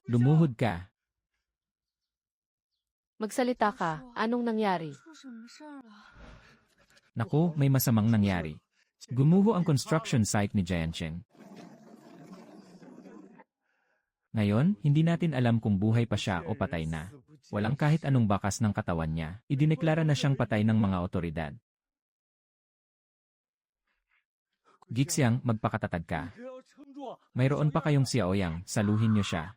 Lumuhod ka. Magsalita ka, anong nangyari? Naku, may masamang nangyari. Gumuho ang construction site ni Jiancheng. Ngayon, hindi natin alam kung buhay pa siya o patay na. Walang kahit anong bakas ng katawan niya. Idineklara na siyang patay ng mga otoridad. Gixiang, magpakatatag ka. Mayroon pa kayong Xiaoyang, saluhin niyo siya.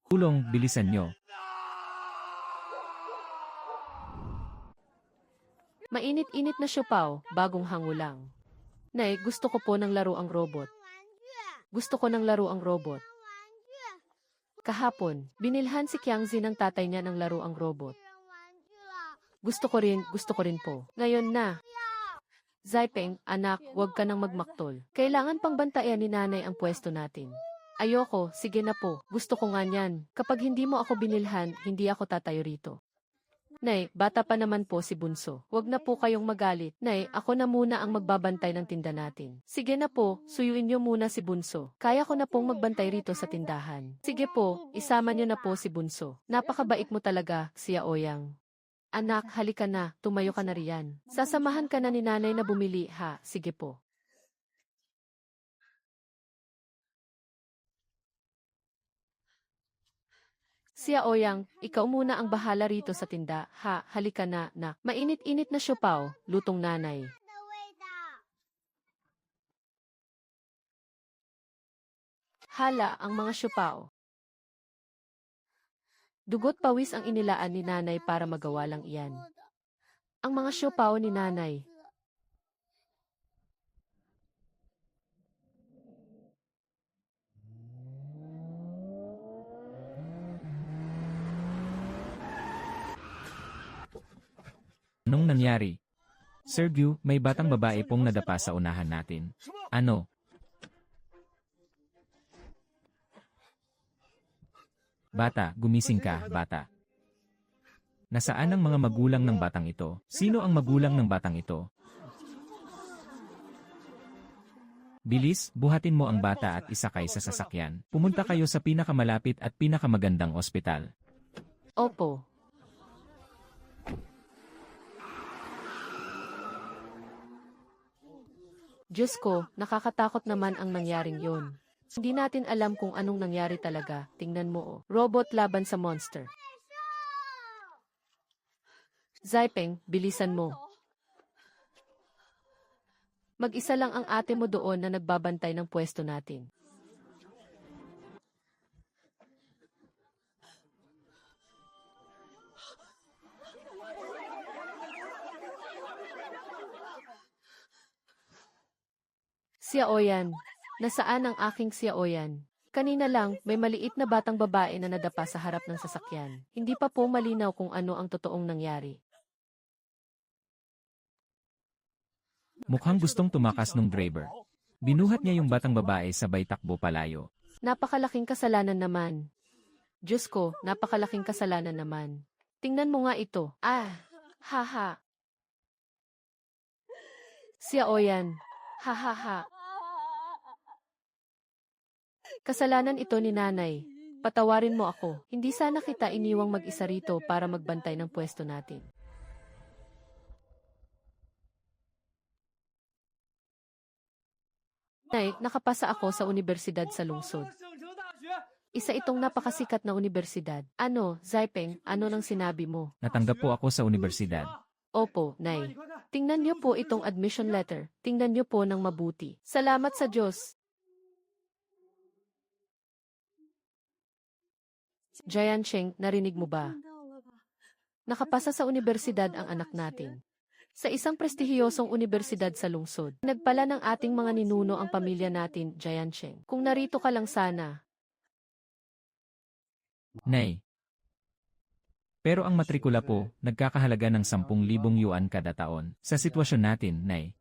Kulong, bilisan niyo. Mainit-init na siopaw, bagong hango lang. Nay, gusto ko po ng laro ang robot. Gusto ko ng laro ang robot. Kahapon, binilhan si Qiangzi ng tatay niya ng laro ang robot. Gusto ko rin po. Ngayon na. Zaipeng, anak, huwag ka nang magmaktol. Kailangan pang bantayan ni nanay ang pwesto natin. Ayoko, sige na po. Gusto ko nga niyan. Kapag hindi mo ako binilhan, hindi ako tatayo rito. Nay, bata pa naman po si Bunso. Huwag na po kayong magalit. Nay, ako na muna ang magbabantay ng tinda natin. Sige na po, suyuin niyo muna si Bunso. Kaya ko na pong magbantay rito sa tindahan. Sige po, isama niyo na po si Bunso. Napakabait mo talaga, Xiaoyang. Anak, halika na, tumayo ka na riyan. Sasamahan ka na ni nanay na bumili, ha? Sige po. Xiaoyang, ikaw muna ang bahala rito sa tinda, ha? Halika na, nak. Mainit-init na siopaw, lutong nanay. Hala, ang mga siopaw. Dugot pawis ang inilaan ni nanay para magawa lang iyan. Ang mga siopaw ni nanay. Anong nangyari? Sir Gyu, may batang babae pong nadapa sa unahan natin. Ano? Bata, gumising ka, bata. Nasaan ang mga magulang ng batang ito? Sino ang magulang ng batang ito? Bilis, buhatin mo ang bata at isakay sa sasakyan. Pumunta kayo sa pinakamalapit at pinakamagandang ospital. Opo. Diyos ko, nakakatakot naman ang nangyaring yon. Hindi natin alam kung anong nangyari talaga. Tingnan mo oh. Robot laban sa monster. Zaipeng, bilisan mo. Mag-isa lang ang ate mo doon na nagbabantay ng pwesto natin. Xiaoyan, nasaan ang aking Xiaoyan? Kanina lang, may maliit na batang babae na nadapa sa harap ng sasakyan. Hindi pa po malinaw kung ano ang totoong nangyari. Mukhang gustong tumakas ng driver. Binuhat niya yung batang babae sabay takbo palayo. Napakalaking kasalanan naman. Diyos ko, napakalaking kasalanan naman. Tingnan mo nga ito. Haha. Xiaoyan, hahaha. Kasalanan ito ni nanay. Patawarin mo ako. Hindi sana kita iniwang mag-isa rito para magbantay ng pwesto natin. Nay, nakapasa ako sa universidad sa lungsod. Isa itong napakasikat na universidad. Ano, Zaipeng, ano nang sinabi mo? Natanggap po ako sa universidad. Opo, Nay. Tingnan niyo po itong admission letter. Tingnan niyo po ng mabuti. Salamat sa Diyos. Jiancheng, narinig mo ba? Nakapasa sa universidad ang anak natin. Sa isang prestihiyosong universidad sa lungsod. Nagpala ng ating mga ninuno ang pamilya natin, Jiancheng. Kung narito ka lang sana. Nay. Pero ang matrikula po, nagkakahalaga ng 10,000 yuan kada taon. Sa sitwasyon natin, Nay.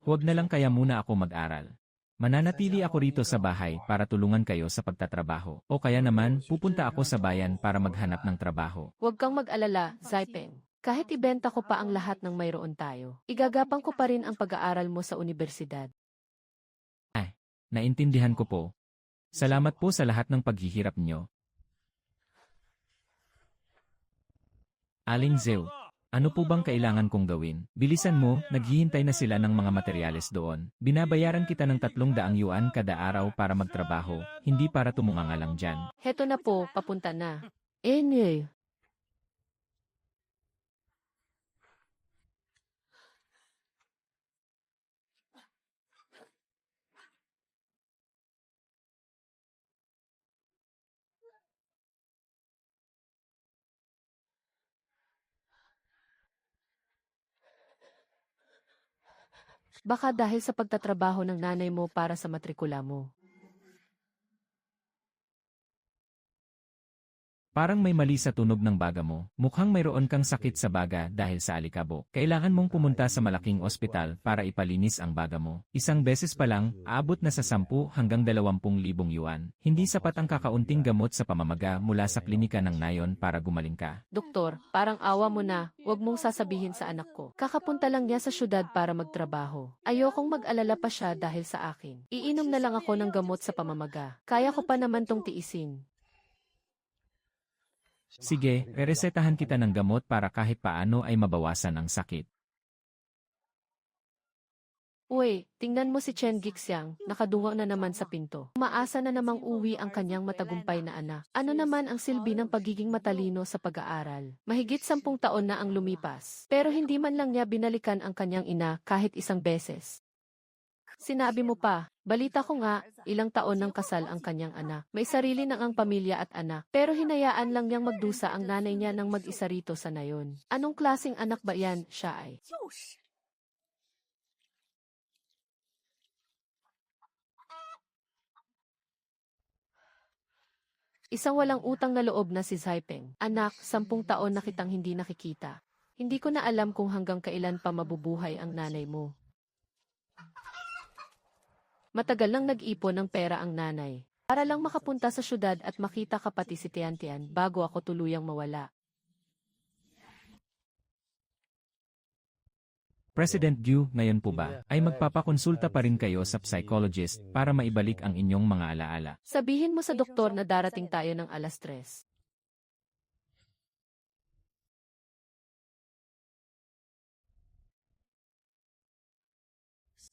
Huwag na lang kaya muna ako mag-aral. Mananatili ako rito sa bahay para tulungan kayo sa pagtatrabaho. O kaya naman, pupunta ako sa bayan para maghanap ng trabaho. Huwag kang mag-alala, Zaipeng. Kahit ibenta ko pa ang lahat ng mayroon tayo, igagapang ko pa rin ang pag-aaral mo sa universidad. Naintindihan ko po. Salamat po sa lahat ng paghihirap niyo. Aling Zhou, ano po bang kailangan kong gawin? Bilisan mo, naghihintay na sila ng mga materyales doon. Binabayaran kita ng 300 yuan kada araw para magtrabaho, hindi para tumunganga lang dyan. Heto na po, papunta na. Enye. Baka dahil sa pagtatrabaho ng nanay mo para sa matrikula mo. Parang may mali sa tunog ng baga mo. Mukhang mayroon kang sakit sa baga dahil sa alikabok. Kailangan mong pumunta sa malaking ospital para ipalinis ang baga mo. Isang beses pa lang, aabot na sa 10 hanggang 20,000 yuan. Hindi sapat ang kakaunting gamot sa pamamaga mula sa klinika ng nayon para gumaling ka. Doktor, parang awa mo na, huwag mong sasabihin sa anak ko. Kakapunta lang niya sa syudad para magtrabaho. Ayokong mag-alala pa siya dahil sa akin. Iinom na lang ako ng gamot sa pamamaga. Kaya ko pa naman tong tiisin. Sige, reresetahan kita ng gamot para kahit paano ay mabawasan ang sakit. Uy, tingnan mo si Chen Gixiang, nakadungo na naman sa pinto. Umaasa na namang uwi ang kanyang matagumpay na anak. Ano naman ang silbi ng pagiging matalino sa pag-aaral? Mahigit 10 taon na ang lumipas, pero hindi man lang niya binalikan ang kanyang ina kahit isang beses. Sinabi mo pa, balita ko nga, ilang taon ng kasal ang kanyang anak. May sarili na ang pamilya at anak, pero hinayaan lang niyang magdusa ang nanay niya ng mag-isa rito sa nayon. Anong klaseng anak ba yan, siya ay? Isang walang utang na loob na si Zaipeng. Anak, 10 taon na kitang hindi nakikita. Hindi ko na alam kung hanggang kailan pa mabubuhay ang nanay mo. Matagal nang nag-ipon ng pera ang nanay. Para lang makapunta sa syudad at makita ka pati si Tian bago ako tuluyang mawala. President Yu, ngayon po ba, ay magpapakonsulta pa rin kayo sa psychologist para maibalik ang inyong mga alaala? Sabihin mo sa doktor na darating tayo ng 3:00.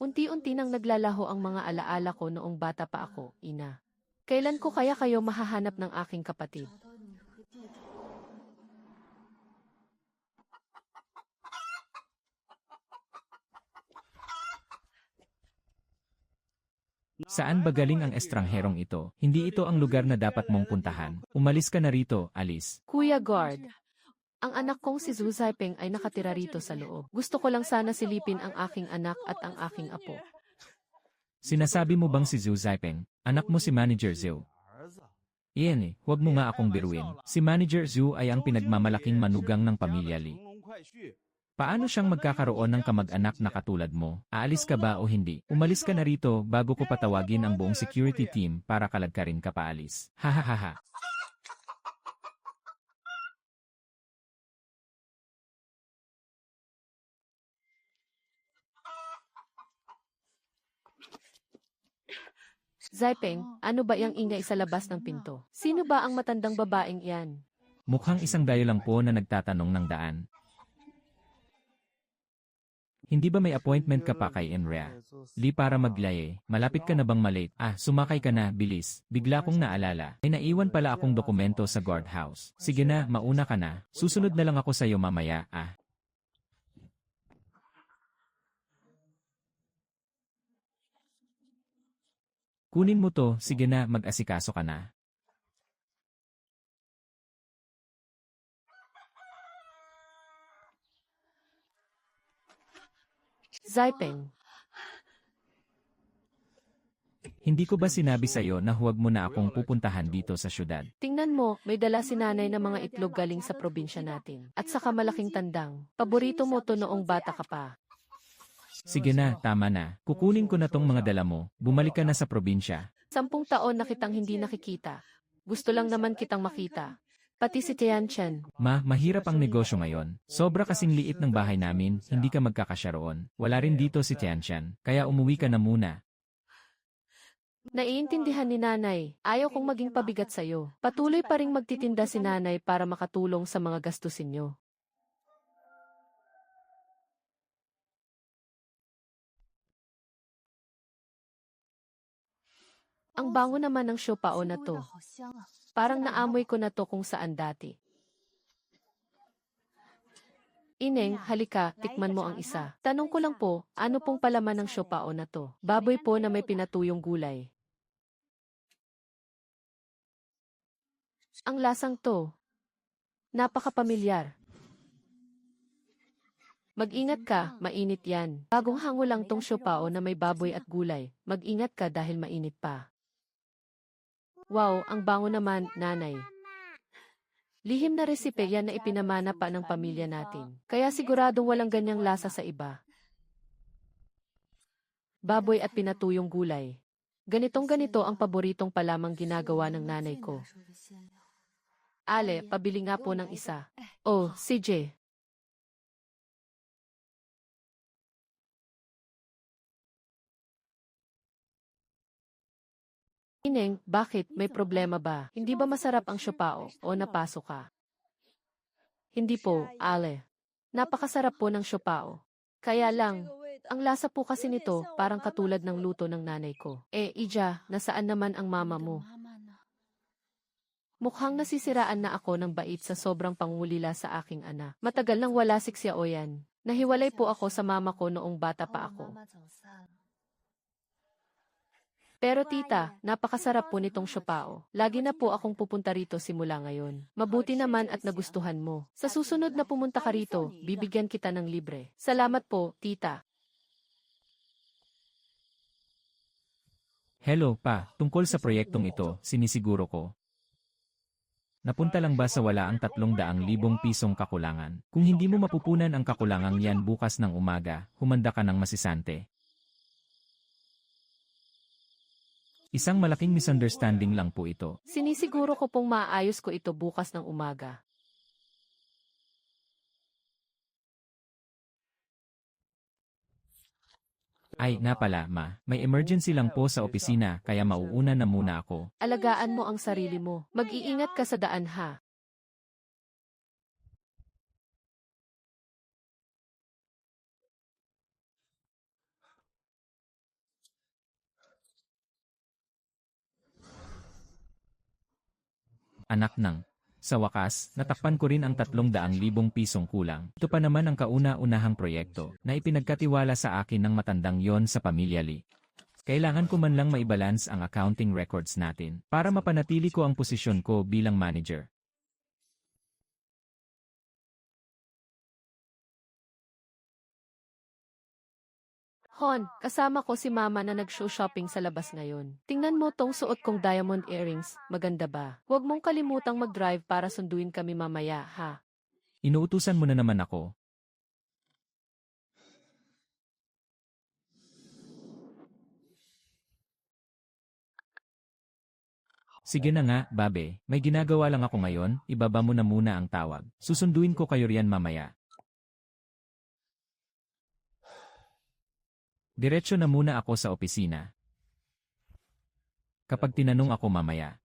Unti-unti nang naglalaho ang mga alaala ko noong bata pa ako, ina. Kailan ko kaya kayo mahahanap ng aking kapatid? Saan ba galing ang estrangherong ito? Hindi ito ang lugar na dapat mong puntahan. Umalis ka na rito, Alice. Kuya Guard, ang anak kong si Zhu Zaipeng ay nakatira rito sa loob. Gusto ko lang sana silipin ang aking anak at ang aking apo. Sinasabi mo bang si Zhu Zaipeng, anak mo si Manager Zhou? Iyan huwag mo nga akong biruin. Si Manager Zhu ay ang pinagmamalaking manugang ng pamilya Li. Paano siyang magkakaroon ng kamag-anak na katulad mo? Aalis ka ba o hindi? Umalis ka na rito bago ko patawagin ang buong security team para kalagkarin ka paalis. Hahaha. Zaipeng, ano ba yang ingay sa labas ng pinto? Sino ba ang matandang babaeng iyan? Mukhang isang dayo lang po na nagtatanong ng daan. Hindi ba may appointment ka pa kay Enrea? Li para maglaye, malapit ka na bang malate? Sumakay ka na, bilis. Bigla kong naalala. May naiwan pala akong dokumento sa guardhouse. Sige na, mauna ka na. Susunod na lang ako sa iyo mamaya, Kunin mo to, sige na, mag-asikaso ka na. Zaipeng, Hindi ko ba sinabi sa iyo na huwag mo na akong pupuntahan dito sa syudad? tingnan mo, may dala si nanay ng mga itlog galing sa probinsya natin. At saka malaking tandang. Paborito mo to noong bata ka pa. Sige na, tama na. Kukunin ko na tong mga dala mo. Bumalik ka na sa probinsya. 10 taon na kitang hindi nakikita. Gusto lang naman kitang makita. Pati si Tianchen. Mahirap ang negosyo ngayon. Sobra kasing liit ng bahay namin, hindi ka magkakasya roon. Wala rin dito si Tianshan, kaya umuwi ka na muna. Naiintindihan ni nanay, ayaw kong maging pabigat sa'yo. Patuloy pa ring magtitinda si nanay para makatulong sa mga gastusin niyo. Ang bango naman ng siopao na to. Parang naamoy ko na to kung saan dati. Ineng, halika, tikman mo ang isa. Tanong ko lang po, ano pong palaman ng siopao na to? Baboy po na may pinatuyong gulay. Ang lasang to. Napakapamilyar. Mag-ingat ka, mainit yan. Bagong hango lang tong siopao na may baboy at gulay. Mag-ingat ka dahil mainit pa. Wow, ang bango naman, nanay. Lihim na resipe yan na ipinamana pa ng pamilya natin. Kaya siguradong walang ganyang lasa sa iba. Baboy at pinatuyong gulay. Ganitong-ganito ang paboritong palamang ginagawa ng nanay ko. Ale, pabili nga po ng isa. Oh, CJ. Ineng, bakit? May problema ba? Hindi ba masarap ang siopao o napasok ka? Hindi po, Ale. Napakasarap po ng siopao. Kaya lang, ang lasa po kasi nito parang katulad ng luto ng nanay ko. Ija, nasaan naman ang mama mo? Mukhang nasisiraan na ako ng bait sa sobrang pangulila sa aking anak. Matagal nang wala si Xiaoyan. Nahiwalay po ako sa mama ko noong bata pa ako. Pero tita, napakasarap po nitong siopao. Lagi na po akong pupunta rito simula ngayon. Mabuti naman at nagustuhan mo. Sa susunod na pumunta ka rito, bibigyan kita ng libre. Salamat po, tita. Hello, pa. Tungkol sa proyektong ito, sinisiguro ko. Napunta lang ba sa wala ang 300,000 pisong kakulangan? Kung hindi mo mapupunan ang kakulangang yan bukas ng umaga, humanda ka ng masisante. Isang malaking misunderstanding lang po ito. Sinisiguro ko pong maayos ko ito bukas ng umaga. Ay, nga pala, ma. May emergency lang po sa opisina, kaya mauuna na muna ako. Alagaan mo ang sarili mo. Mag-iingat ka sa daan ha. Anak ng. Sa wakas, natakpan ko rin ang 300,000 pisong kulang. Ito pa naman ang kauna-unahang proyekto na ipinagkatiwala sa akin ng matandang yon sa pamilya Lee. Kailangan ko man lang maibalance ang accounting records natin para mapanatili ko ang posisyon ko bilang manager. Hon, kasama ko si mama na nag-show shopping sa labas ngayon. Tingnan mo tong suot kong diamond earrings, maganda ba? Huwag mong kalimutang mag-drive para sunduin kami mamaya, ha? Inuutusan mo na naman ako. Sige na nga, babe. May ginagawa lang ako ngayon, ibaba mo na muna ang tawag. Susunduin ko kayo riyan mamaya. Diretso na muna ako sa opisina. Kapag tinanong ako mamaya,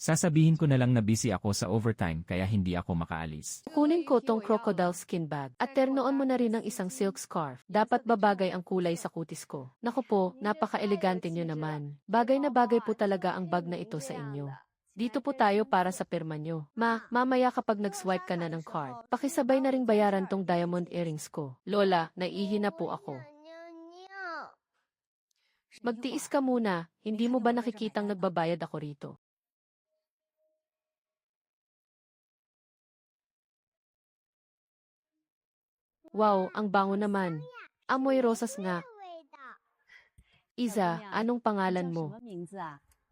sasabihin ko na lang na busy ako sa overtime kaya hindi ako makaalis. Kunin ko tong crocodile skin bag at ternoon mo na rin ng isang silk scarf. Dapat babagay ang kulay sa kutis ko. Naku po, napaka-elegante nyo naman. Bagay na bagay po talaga ang bag na ito sa inyo. Dito po tayo para sa pirma nyo. Mamaya kapag nag-swipe ka na ng card, pakisabay na ring bayaran tong diamond earrings ko. Lola, naiihi na po ako. Magtiis ka muna, hindi mo ba nakikitang nagbabayad ako rito? Wow, ang bango naman. Amoy rosas nga. Iza, anong pangalan mo?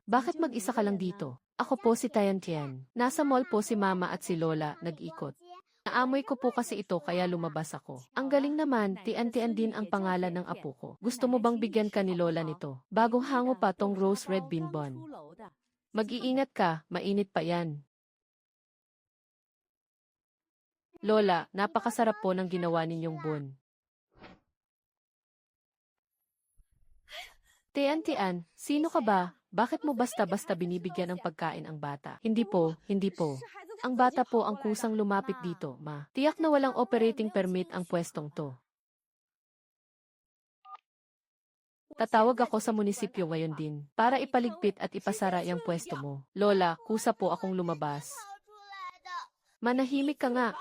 Bakit mag-isa ka lang dito? Ako po si Tian Tian. Nasa mall po si Mama at si Lola, nag-ikot. Naamoy ko po kasi ito kaya lumabas ako. Ang galing naman, Tian Tian din ang pangalan ng apo ko. Gusto mo bang bigyan ka ni Lola nito? Bagong hango pa tong rose red bean bun. Mag-iingat ka, mainit pa yan. Lola, napakasarap po ng ginawa ninyong bun. Tian-Tian, sino ka ba? Bakit mo basta-basta binibigyan ng pagkain ang bata? Hindi po, hindi po. Ang bata po ang kusang lumapit dito, ma. Tiyak na walang operating permit ang pwestong to. Tatawag ako sa munisipyo ngayon din para ipaligpit at ipasara yung pwesto mo. Lola, kusa po akong lumabas. Manahimik ka nga.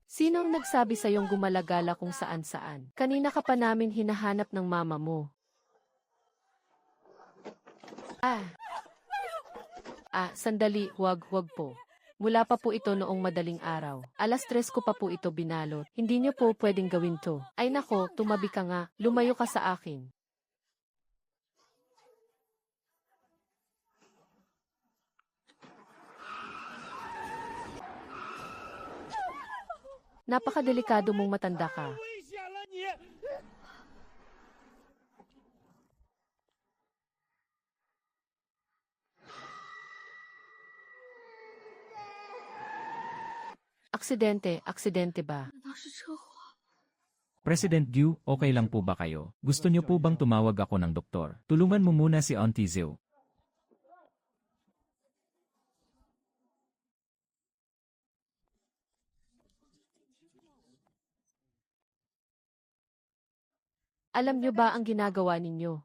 Sino ang nagsabi sa iyong gumalagala kung saan-saan? Kanina ka pa namin hinahanap ng mama mo. Sandali, huwag po. Mula pa po ito noong madaling araw. 3:00 ko pa po ito binalot. Hindi niyo po pwedeng gawin to. Ay nako, tumabi ka nga. Lumayo ka sa akin. Napakadelikado mong matanda ka. Aksidente ba? President Gu, okay lang po ba kayo? Gusto niyo po bang tumawag ako ng doktor? Tulungan mo muna si Auntie Zhu. Alam niyo ba ang ginagawa ninyo?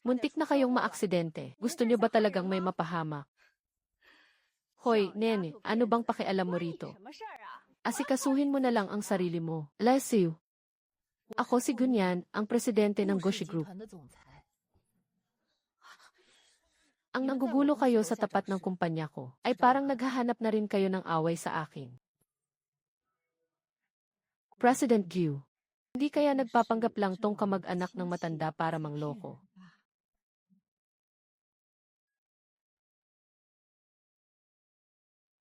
Muntik na kayong maaksidente. Gusto niyo ba talagang may mapahamak? Hoy, nene, ano bang pakialam mo rito? Asikasuhin mo na lang ang sarili mo. Bless you. Ako si Gunyan, ang presidente ng Goshi Group. Ang nanggugulo kayo sa tapat ng kumpanya ko, ay parang naghahanap na rin kayo ng away sa akin. President Gu, hindi kaya nagpapanggap lang tong kamag-anak ng matanda para mangloko?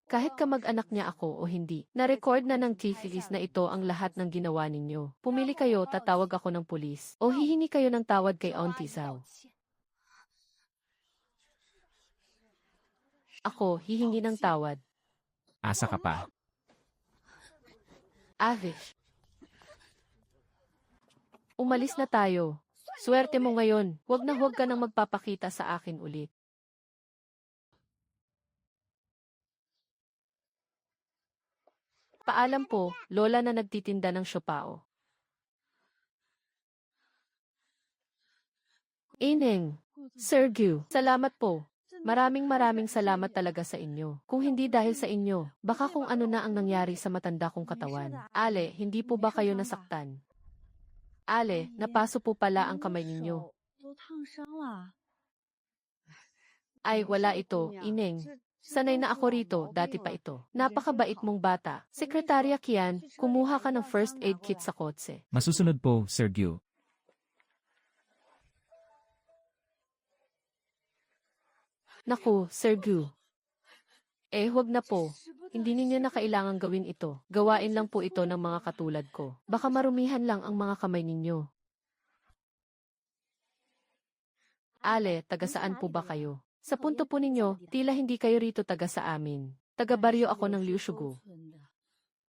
Kahit kamag-anak niya ako o hindi, na-record na ng TVs na ito ang lahat ng ginawa ninyo. Pumili kayo, tatawag ako ng pulis, o hihingi kayo ng tawad kay Auntie Zhao. Ako, hihingi ng tawad. Asa ka pa. Avish. Umalis na tayo. Swerte mo ngayon, huwag ka nang magpapakita sa akin ulit. Paalam po, lola na nagtitinda ng siopao. Ineng, Sir Gu, salamat po. Maraming salamat talaga sa inyo. Kung hindi dahil sa inyo, baka kung ano na ang nangyari sa matanda kong katawan. Ale, hindi po ba kayo nasaktan? Ale, napaso po pala ang kamay ninyo. Ay, wala ito, Ineng. Sanay na ako rito, dati pa ito. Napakabait mong bata. Sekretarya Kian, kumuha ka ng first aid kit sa kotse. Masusunod po, Sir Gu. Naku, Sir Gu. Huwag na po. Hindi ninyo na kailangang gawin ito. Gawain lang po ito ng mga katulad ko. Baka marumihan lang ang mga kamay ninyo. Ale, taga saan po ba kayo? Sa punto po ninyo, tila hindi kayo rito taga sa amin. Taga baryo ako ng Liushugu.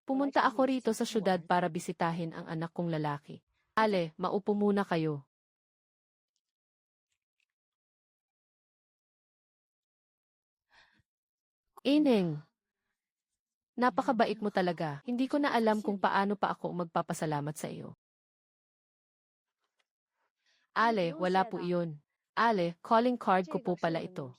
Pumunta ako rito sa syudad para bisitahin ang anak kong lalaki. Ale, maupo muna kayo. Ineng, napakabait mo talaga. Hindi ko na alam kung paano pa ako magpapasalamat sa iyo. Ale, wala po iyon. Ale, calling card ko po pala ito.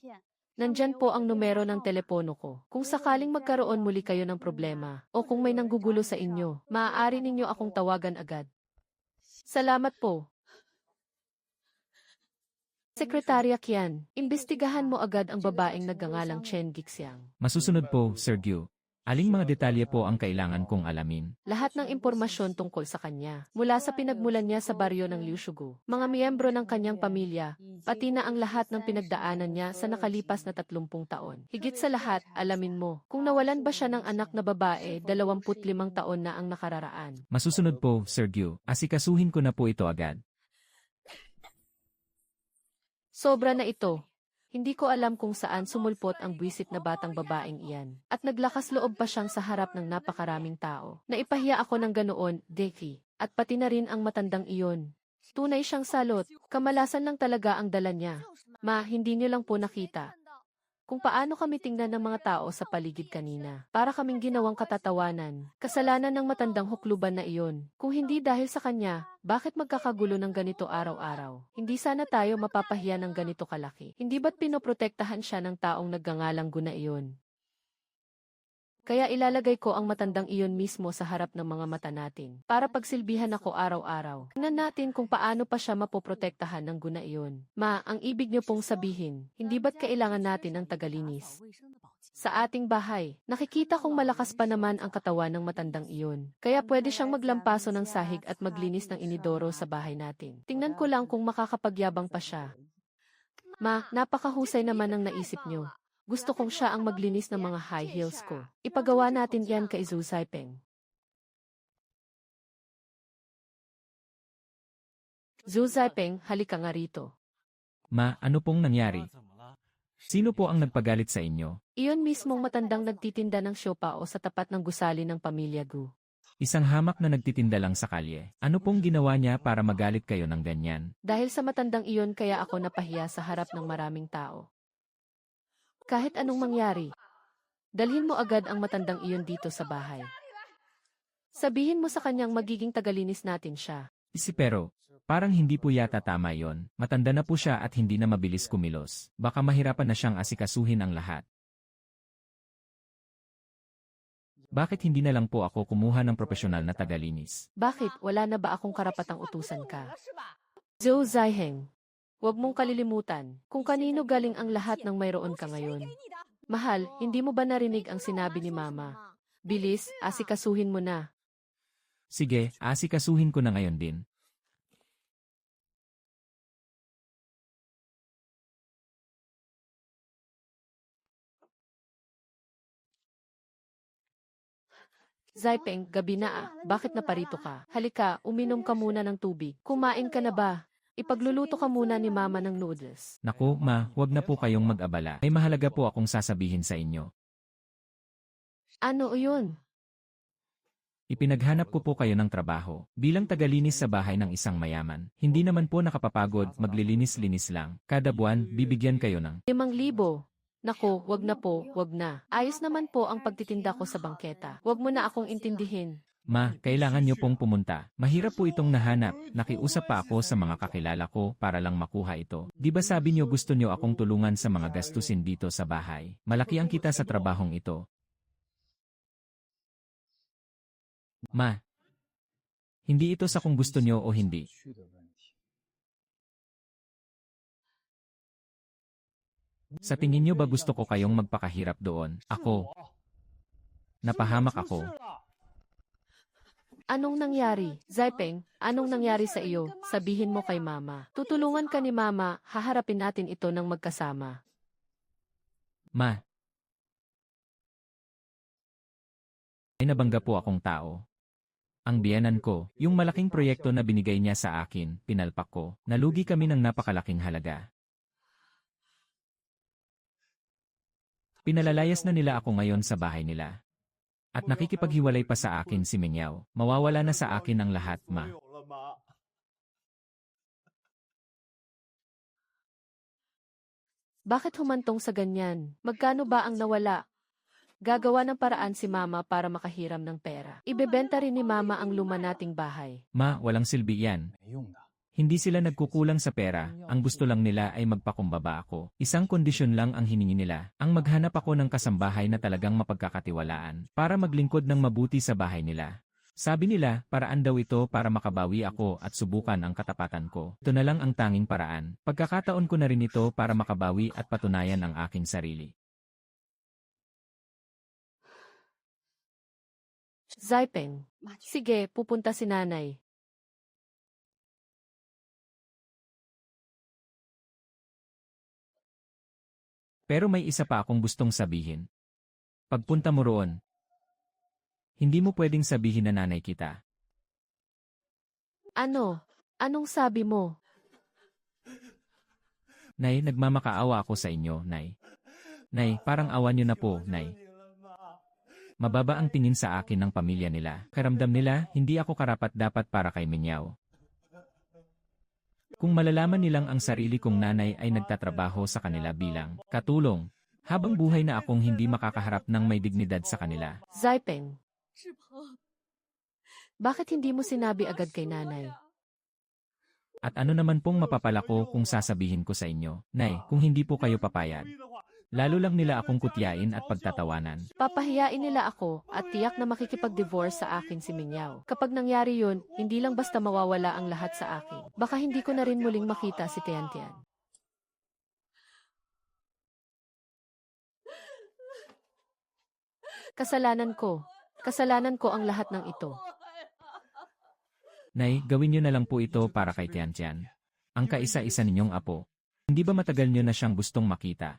Nandyan po ang numero ng telepono ko. Kung sakaling magkaroon muli kayo ng problema, o kung may nanggugulo sa inyo, maaari ninyo akong tawagan agad. Salamat po. Sekretarya Kian, imbestigahan mo agad ang babaeng nagngangalang Chen Gixiang. Masusunod po, Sir Gu. Aling mga detalye po ang kailangan kong alamin? Lahat ng impormasyon tungkol sa kanya, mula sa pinagmulan niya sa baryo ng Liushugu, mga miyembro ng kanyang pamilya, pati na ang lahat ng pinagdaanan niya sa nakalipas na 30 taon. Higit sa lahat, alamin mo, kung nawalan ba siya ng anak na babae, 25 taon na ang nakararaan. Masusunod po, Sir Gu. Asikasuhin ko na po ito agad. Sobra na ito. Hindi ko alam kung saan sumulpot ang buwisit na batang babaeng iyan. At naglakas loob pa siyang sa harap ng napakaraming tao. Naipahiya ako ng ganoon, Deki. At pati na rin ang matandang iyon. Tunay siyang salot. Kamalasan lang talaga ang dala niya. Ma, hindi niyo lang po nakita kung paano kami tingnan ng mga tao sa paligid kanina. Para kaming ginawang katatawanan. Kasalanan ng matandang hukluban na iyon. Kung hindi dahil sa kanya, bakit magkakagulo ng ganito araw-araw? Hindi sana tayo mapapahiya ng ganito kalaki. Hindi ba't pinoprotektahan siya ng taong nagngangalang Gu na iyon? Kaya ilalagay ko ang matandang iyon mismo sa harap ng mga mata natin para pagsilbihan ako araw-araw. Tingnan natin kung paano pa siya mapoprotektahan ng Gu na iyon. Ma, ang ibig niyo pong sabihin, hindi ba't kailangan natin ng tagalinis? Sa ating bahay, nakikita kong malakas pa naman ang katawan ng matandang iyon. Kaya pwede siyang maglampaso ng sahig at maglinis ng inidoro sa bahay natin. Tingnan ko lang kung makakapagyabang pa siya. Ma, napakahusay naman ang naisip niyo. Gusto kong siya ang maglinis ng mga high heels ko. Ipagawa natin yan kay Zhu Zaipeng. Zhu Zaipeng, halika nga rito. Ma, ano pong nangyari? Sino po ang nagpagalit sa inyo? Iyon mismong matandang nagtitinda ng siopao sa tapat ng gusali ng pamilya Gu. Isang hamak na nagtitinda lang sa kalye. Ano pong ginawa niya para magalit kayo ng ganyan? Dahil sa matandang iyon kaya ako napahiya sa harap ng maraming tao. Kahit anong mangyari, dalhin mo agad ang matandang iyon dito sa bahay. Sabihin mo sa kanyang magiging tagalinis natin siya. Pero, parang hindi po yata tama yon. Matanda na po siya at hindi na mabilis kumilos. Baka mahirapan na siyang asikasuhin ang lahat. Bakit hindi na lang po ako kumuha ng profesional na tagalinis? Bakit wala na ba akong karapatang utusan ka? Zhou Zaiheng, huwag mong kalilimutan kung kanino galing ang lahat ng mayroon ka ngayon. Mahal, hindi mo ba narinig ang sinabi ni Mama? Bilis, asikasuhin mo na. Sige, asikasuhin ko na ngayon din. Zaipeng, gabi na ah. Bakit naparito ka? Halika, uminom ka muna ng tubig. Kumain ka na ba? Ipagluluto ka muna ni Mama ng noodles. Naku, ma, huwag na po kayong mag-abala. May mahalaga po akong sasabihin sa inyo. Ano yun? Ipinaghanap ko po kayo ng trabaho bilang tagalinis sa bahay ng isang mayaman. Hindi naman po nakapapagod, maglilinis-linis lang. Kada buwan, bibigyan kayo ng 5,000. Naku, wag na po, wag na. Ayos naman po ang pagtitinda ko sa bangketa. Wag mo na akong intindihin. Ma, kailangan niyo pong pumunta. Mahirap po itong nahanap. Nakiusap pa ako sa mga kakilala ko para lang makuha ito. Di ba sabi niyo gusto niyo akong tulungan sa mga gastusin dito sa bahay? Malaki ang kita sa trabahong ito. Ma, hindi ito sa kung gusto niyo o hindi. Sa tingin niyo ba gusto ko kayong magpakahirap doon? Ako. Napahamak ako. Anong nangyari? Zaipeng, anong nangyari sa iyo? Sabihin mo kay Mama. Tutulungan ka ni Mama, haharapin natin ito ng magkasama. Ma. May nabangga po akong tao. Ang biyenan ko, yung malaking proyekto na binigay niya sa akin, pinalpak ko. Nalugi kami ng napakalaking halaga. Pinalalayas na nila ako ngayon sa bahay nila. At nakikipaghiwalay pa sa akin si Mingyao. Mawawala na sa akin ang lahat, ma. Bakit humantong sa ganyan? Magkano ba ang nawala? Gagawa ng paraan si Mama para makahiram ng pera. Ibebenta rin ni Mama ang luma nating bahay. Ma, walang silbi yan. Hindi sila nagkukulang sa pera, ang gusto lang nila ay magpakumbaba ako. Isang kondisyon lang ang hiningi nila, ang maghanap ako ng kasambahay na talagang mapagkakatiwalaan, para maglingkod ng mabuti sa bahay nila. Sabi nila, paraan daw ito para makabawi ako at subukan ang katapatan ko. Ito na lang ang tanging paraan. Pagkakataon ko na rin ito para makabawi at patunayan ang aking sarili. Zaipeng, sige, pupunta si Nanay. Pero may isa pa akong gustong sabihin. Pagpunta mo roon, hindi mo pwedeng sabihin na nanay kita. Ano? Anong sabi mo? Nay, nagmamakaawa ako sa inyo, Nay. Nay, parang awan niyo na po, Nay. Mababa ang tingin sa akin ng pamilya nila. Karamdam nila, hindi ako karapat-dapat para kay Mingyao. Kung malalaman nilang ang sarili kong nanay ay nagtatrabaho sa kanila bilang katulong, habang buhay na akong hindi makakaharap ng may dignidad sa kanila. Zaipeng, bakit hindi mo sinabi agad kay nanay? At ano naman pong mapapala ko kung sasabihin ko sa inyo, Nay, kung hindi po kayo papayag. Lalo lang nila akong kutyain at pagtatawanan. Papahiyain nila ako at tiyak na makikipag-divorce sa akin si Mingyao. Kapag nangyari yun, hindi lang basta mawawala ang lahat sa akin. Baka hindi ko na rin muling makita si Tiantian. Kasalanan ko. Kasalanan ko ang lahat ng ito. Nay, gawin niyo na lang po ito para kay Tiantian. Ang kaisa-isa ninyong apo. Hindi ba matagal niyo na siyang gustong makita?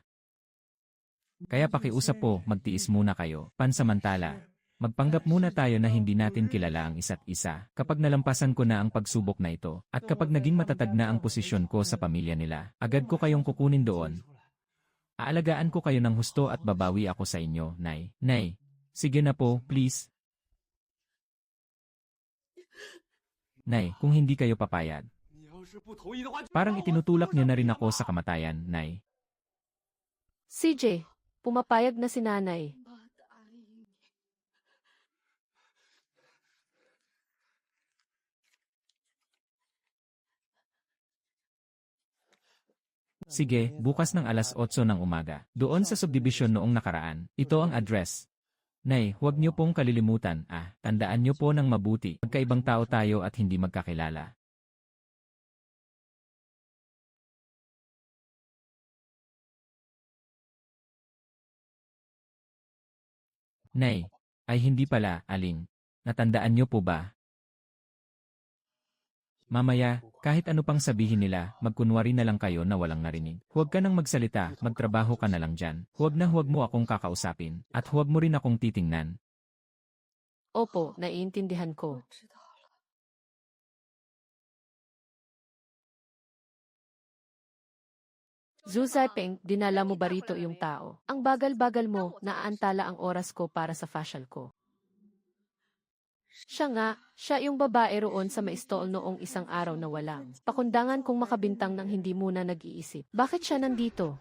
Kaya pakiusap po, magtiis muna kayo. Pansamantala, magpanggap muna tayo na hindi natin kilala ang isa't isa. Kapag nalampasan ko na ang pagsubok na ito, at kapag naging matatag na ang posisyon ko sa pamilya nila, agad ko kayong kukunin doon. Aalagaan ko kayo ng husto at babawi ako sa inyo, Nay. Nay, sige na po, please. Nay, kung hindi kayo papayag. Parang itinutulak niyo na rin ako sa kamatayan, Nay. CJ, pumapayag na si nanay. Sige, bukas ng alas 8 ng umaga. Doon sa subdivision noong nakaraan. Ito ang address. Nay, huwag niyo pong kalilimutan, tandaan niyo po ng mabuti. Magkaibang tao tayo at hindi magkakilala. Nay, ay hindi pala, Aling. Natandaan niyo po ba? Mamaya, kahit ano pang sabihin nila, magkunwari na lang kayo na walang narinig. Huwag ka nang magsalita, magtrabaho ka na lang dyan. Huwag na huwag mo akong kakausapin, at huwag mo rin akong titingnan. Opo, naiintindihan ko. Zhu Zaipeng, dinala mo ba rito yung tao? Ang bagal-bagal mo, naaantala ang oras ko para sa facial ko. Siya nga, siya yung babae roon sa maistol noong isang araw na walang. Pakundangan kong makabintang nang hindi muna nag-iisip. Bakit siya nandito?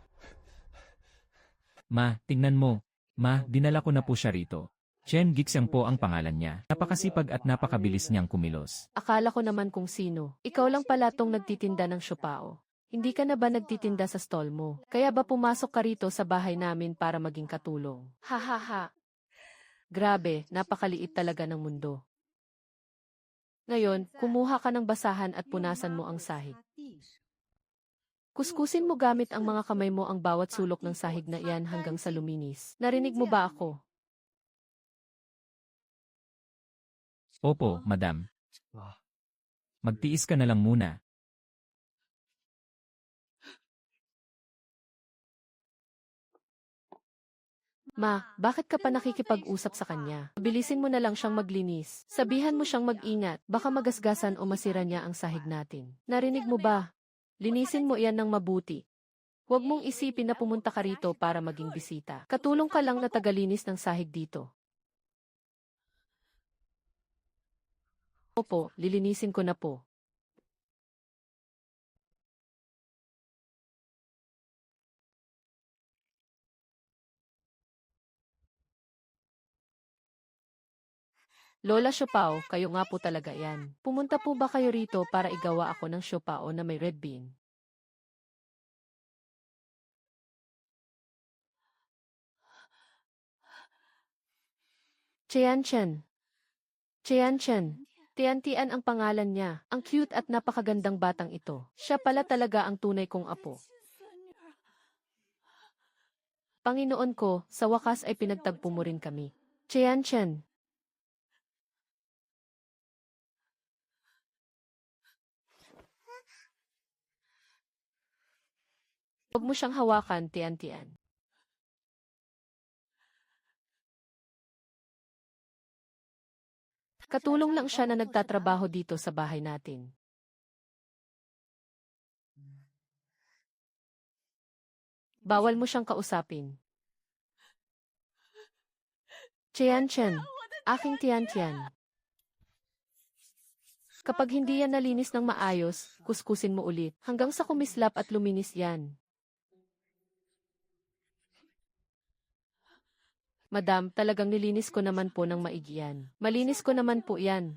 Ma, tingnan mo. Ma, dinala ko na po siya rito. Chen Gixiang po ang pangalan niya. Napakasipag at napakabilis niyang kumilos. Akala ko naman kung sino. Ikaw lang pala tong nagtitinda ng siopao. Hindi ka na ba nagtitinda sa stall mo? Kaya ba pumasok ka rito sa bahay namin para maging katulong? Ha ha ha. Grabe, napakaliit talaga ng mundo. Ngayon, kumuha ka ng basahan at punasan mo ang sahig. Kuskusin mo gamit ang mga kamay mo ang bawat sulok ng sahig na iyan hanggang sa luminis. Narinig mo ba ako? Opo, madam. Magtiis ka na lang muna. Ma, bakit ka pa nakikipag-usap sa kanya? Bilisin mo na lang siyang maglinis. Sabihan mo siyang mag-ingat, baka magasgasan o masira niya ang sahig natin. Narinig mo ba? Linisin mo iyan ng mabuti. Huwag mong isipin na pumunta ka rito para maging bisita. Katulong ka lang na tagalinis ng sahig dito. Opo, lilinisin ko na po. Lola Siopao, kayo nga po talaga yan. Pumunta po ba kayo rito para igawa ako ng siopao na may red bean? Tiantian. Tiantian. Tiantian ang pangalan niya. Ang cute at napakagandang batang ito. Siya pala talaga ang tunay kong apo. Panginoon ko, sa wakas ay pinagtagpo mo rin kami. Tiantian. Huwag mo siyang hawakan, Tiantian. Katulong lang siya na nagtatrabaho dito sa bahay natin. Bawal mo siyang kausapin. Tiantian, aking Tiantian. Kapag hindi yan nalinis ng maayos, kuskusin mo ulit, hanggang sa kumislap at luminis yan. Madam, talagang nilinis ko naman po ng maigi yan. Malinis ko naman po yan.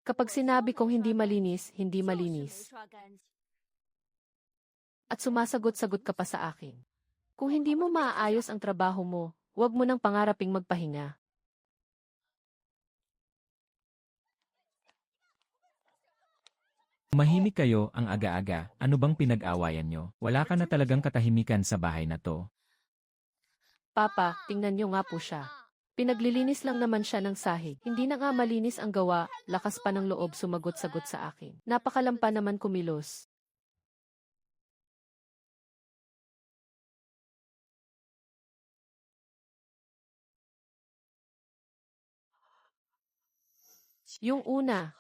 Kapag sinabi kong hindi malinis, hindi malinis. At sumasagot-sagot ka pa sa akin. Kung hindi mo maaayos ang trabaho mo, huwag mo nang pangaraping magpahinga. Umahimik kayo ang aga-aga, ano bang pinag-awayan nyo? Wala ka na talagang katahimikan sa bahay na to. Papa, tingnan niyo nga po siya. Pinaglilinis lang naman siya ng sahig. Hindi na nga malinis ang gawa, lakas pa ng loob sumagot-sagot sa akin. Napakalampa naman kumilos. Yung una,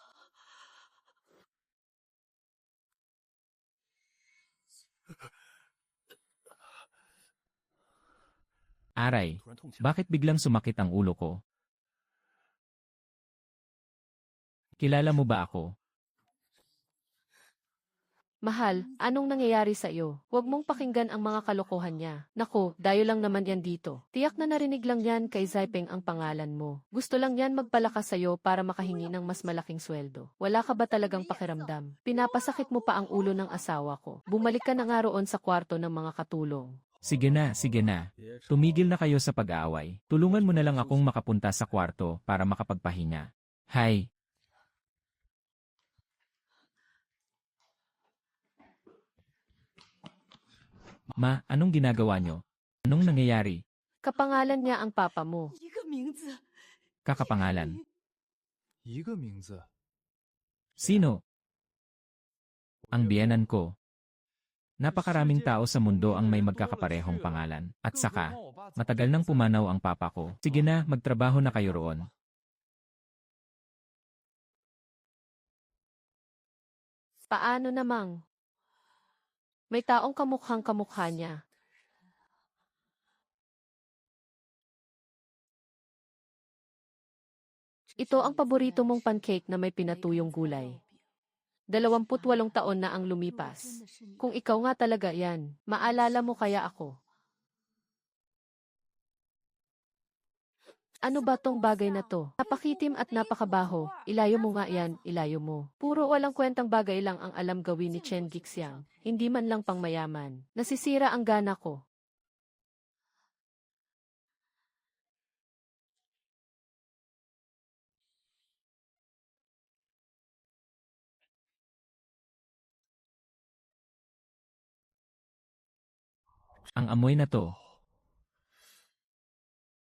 Aray, bakit biglang sumakit ang ulo ko? Kilala mo ba ako? mahal, anong nangyayari sa iyo? Huwag mong pakinggan ang mga kalokohan niya. Nako, dayo lang naman yan dito. Tiyak na narinig lang yan kay Zaipeng ang pangalan mo. Gusto lang yan magpalakas sa'yo para makahingi ng mas malaking sweldo. Wala ka ba talagang pakiramdam? Pinapasakit mo pa ang ulo ng asawa ko. Bumalik ka na nga roon sa kwarto ng mga katulong. Sige na, sige na. Tumigil na kayo sa pag-aaway. Tulungan mo na lang akong makapunta sa kwarto para makapagpahinga. Hay, ma, anong ginagawa nyo? Anong nangyayari? Kapangalan niya ang papa mo. 一个名字， Kakapangalan. 一个名字， Sino? Ang biyenan ko. Napakaraming tao sa mundo ang may magkakaparehong pangalan. At saka, matagal nang pumanaw ang papa ko. Sige na, magtrabaho na kayo roon. Paano namang? May taong kamukhang kamukha niya. Ito ang paborito mong pancake na may pinatuyong gulay. 28 taon na ang lumipas. Kung ikaw nga talaga yan, maalala mo kaya ako. Ano ba tong bagay na to? Napakitim at napakabaho. Ilayo mo nga yan, ilayo mo. Puro walang kwentang bagay lang ang alam gawin ni Chen Gixiang. Hindi man lang pangmayaman. Nasisira ang gana ko. Ang amoy na to.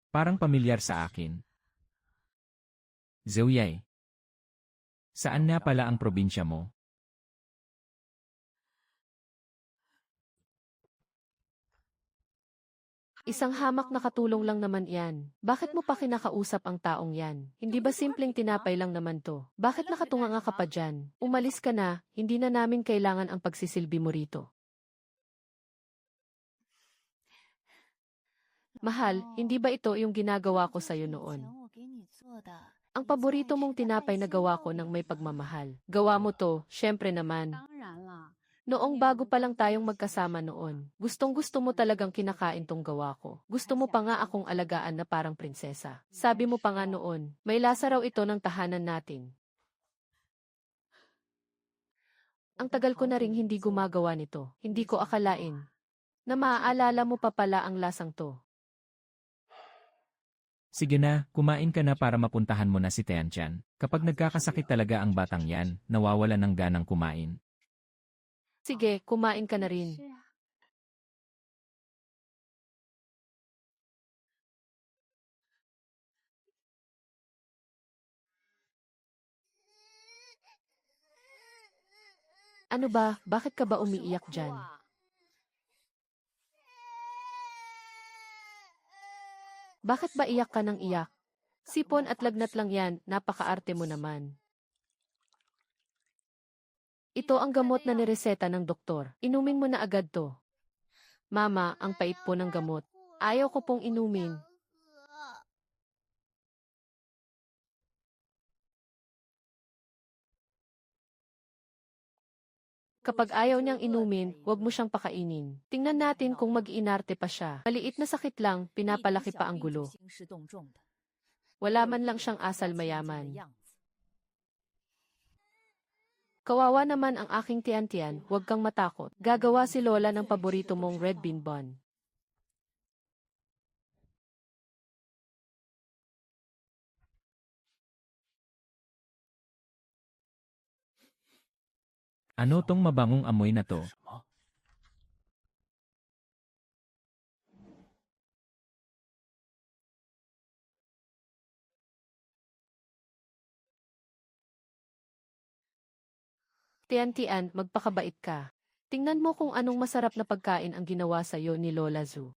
Parang pamilyar sa akin. Zouyay. Saan na pala ang probinsya mo? Isang hamak na katulong lang naman yan. Bakit mo pa kinakausap ang taong yan? Hindi ba simpleng tinapay lang naman to? Bakit nakatunga nga ka pa dyan? Umalis ka na, hindi na namin kailangan ang pagsisilbi mo rito. Mahal, hindi ba ito yung ginagawa ko sa'yo noon? Ang paborito mong tinapay na gawa ko ng may pagmamahal. Gawa mo to, syempre naman. 当然了， Noong bago pa lang tayong magkasama noon, gustong-gusto mo talagang kinakain tong gawa ko. Gusto mo pa nga akong alagaan na parang prinsesa. Sabi mo pa nga noon, may lasa raw ito ng tahanan natin. Ang tagal ko na ring hindi gumagawa nito. Hindi ko akalain na maaalala mo pa pala ang lasang to. Sige na, kumain ka na para mapuntahan mo na si Tianchan. Kapag nagkakasakit talaga ang batang yan, nawawala ng ganang kumain. Sige, kumain ka na rin. 是啊， Ano ba, bakit ka ba umiiyak 什么 dyan? 哭啊 Bakit ba iyak ka ng iyak? Sipon at lagnat lang yan, napakaarte mo naman. Ito ang gamot na nireseta ng doktor. Inumin mo na agad to. Mama, ang pait po ng gamot. Ayaw ko pong inumin. Kapag ayaw niyang inumin, huwag mo siyang pakainin. Tingnan natin kung mag-iinarte pa siya. Maliit na sakit lang, pinapalaki pa ang gulo. Wala man lang siyang asal mayaman. Kawawa naman ang aking tiyan-tiyan, huwag kang matakot. Gagawa si Lola ng paborito mong red bean bun. Ano tong mabangong amoy na to? 什么？ Tiyan-tiyan, magpakabait ka. Tingnan mo kung anong masarap na pagkain ang ginawa sa iyo ni Lola Zu.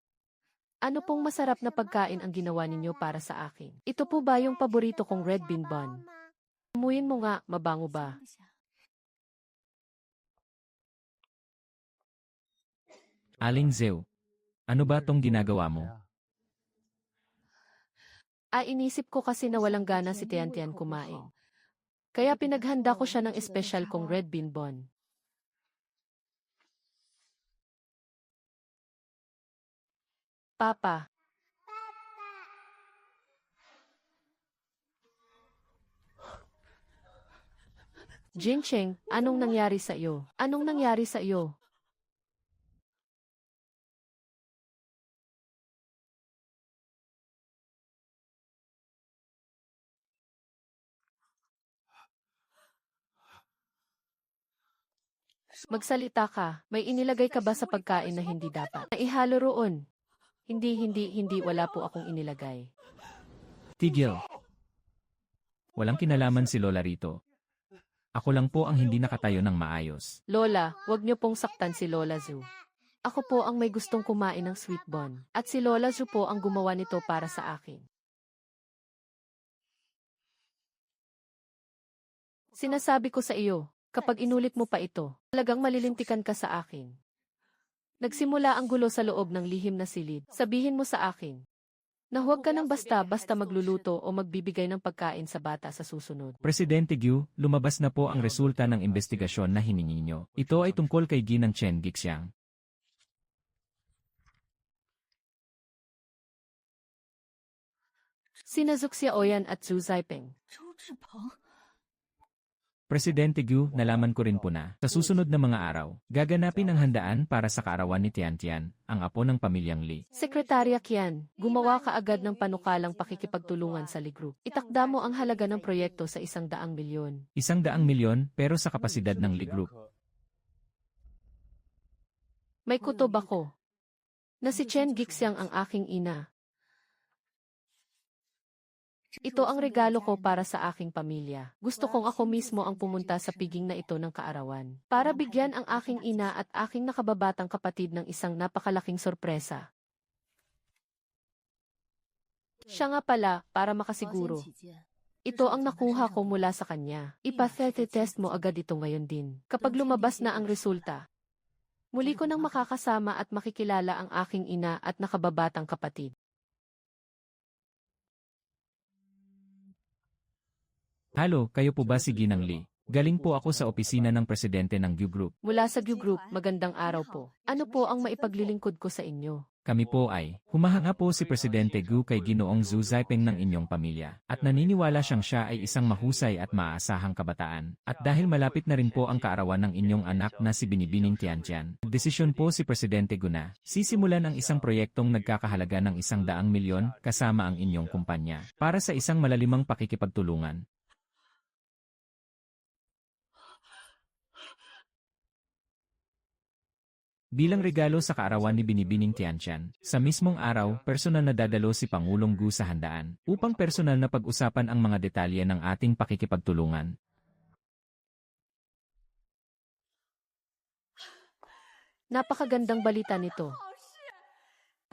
Ano pong masarap na pagkain ang ginawa ninyo para sa akin? Ito po ba yung paborito kong red bean bun? Amuyin mo nga, mabango ba? Aling Zeu, ano ba tong ginagawa mo? Inisip ko kasi na walang gana si Tiyan-tiyan kumain. Kaya pinaghanda ko siya ng espesyal kong red bean bun. Papa, Jincheng, anong nangyari sa iyo? Anong nangyari sa iyo? Magsalita ka, may inilagay ka ba sa pagkain na hindi dapat? Naihalo roon. Hindi, wala po akong inilagay. Tigil. Walang kinalaman si Lola rito. Ako lang po ang hindi nakatayo ng maayos. Lola, wag niyo pong saktan si Lola Zu. Ako po ang may gustong kumain ng sweet bun. At si Lola Zu po ang gumawa nito para sa akin. Sinasabi ko sa iyo, kapag inulit mo pa ito, talagang malilintikan ka sa akin. Nagsimula ang gulo sa loob ng lihim na silid. Sabihin mo sa akin na huwag ka nang basta-basta magluluto o magbibigay ng pagkain sa bata sa susunod. Presidente Gu, lumabas na po ang resulta ng investigasyon na hiningi niyo. Ito ay tungkol kay Ginang Chen Gixiang. Sina Zhu Xiaoyan at Zhu Zaipeng. Presidente Gu, nalaman ko rin po na, sa susunod na mga araw, gaganapin ang handaan para sa kaarawan ni Tian-Tian, ang apo ng pamilyang Li. Sekretarya Qian, gumawa ka agad ng panukalang pakikipagtulungan sa Li Group. Itakda mo ang halaga ng proyekto sa 100 milyon. 100 milyon pero sa kapasidad ng Li Group. May kutob ako na si Chen Gixiang ang aking ina. Ito ang regalo ko para sa aking pamilya. Gusto kong ako mismo ang pumunta sa piging na ito ng kaarawan. Para bigyan ang aking ina at aking nakababatang kapatid ng isang napakalaking sorpresa. Siya nga pala, para makasiguro. Ito ang nakuha ko mula sa kanya. Ipa-test mo agad ito ngayon din. Kapag lumabas na ang resulta, muli ko nang makakasama at makikilala ang aking ina at nakababatang kapatid. Halo, kayo po ba si Ginang Li? Galing po ako sa opisina ng presidente ng Gu Group. Mula sa Gu Group, magandang araw po. Ano po ang maipaglilingkod ko sa inyo? Kami po ay, humahanga po si Presidente Gu kay Ginoong Zhu Zaipeng ng inyong pamilya, at naniniwala siya ay isang mahusay at maaasahang kabataan. At dahil malapit na rin po ang kaarawan ng inyong anak na si Binibining Tiantian, desisyon po si Presidente Gu na, sisimulan ang isang proyektong nagkakahalaga ng 100 milyon kasama ang inyong kumpanya, para sa isang malalimang pakikipagtulungan. Bilang regalo sa kaarawan ni Binibining Tiantian, sa mismong araw, personal na dadalo si Pangulong Gu sa handaan, upang personal na pag-usapan ang mga detalye ng ating pakikipagtulungan. Napakagandang balita nito.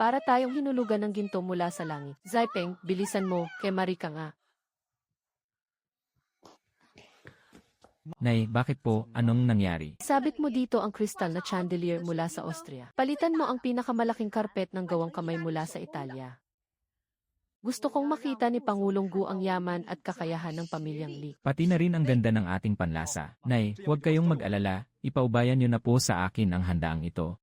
Para tayong hinulugan ng ginto mula sa langit. Zaipeng, bilisan mo, kay Marika nga. Nay, bakit po? Anong nangyari? Sabit mo dito ang kristal na chandelier mula sa Austria. Palitan mo ang pinakamalaking karpet ng gawang kamay mula sa Italia. Gusto kong makita ni Pangulong Gu ang yaman at kakayahan ng pamilyang Li. Pati na rin ang ganda ng ating panlasa. Nay, huwag kayong mag-alala, ipaubayan niyo na po sa akin ang handaang ito.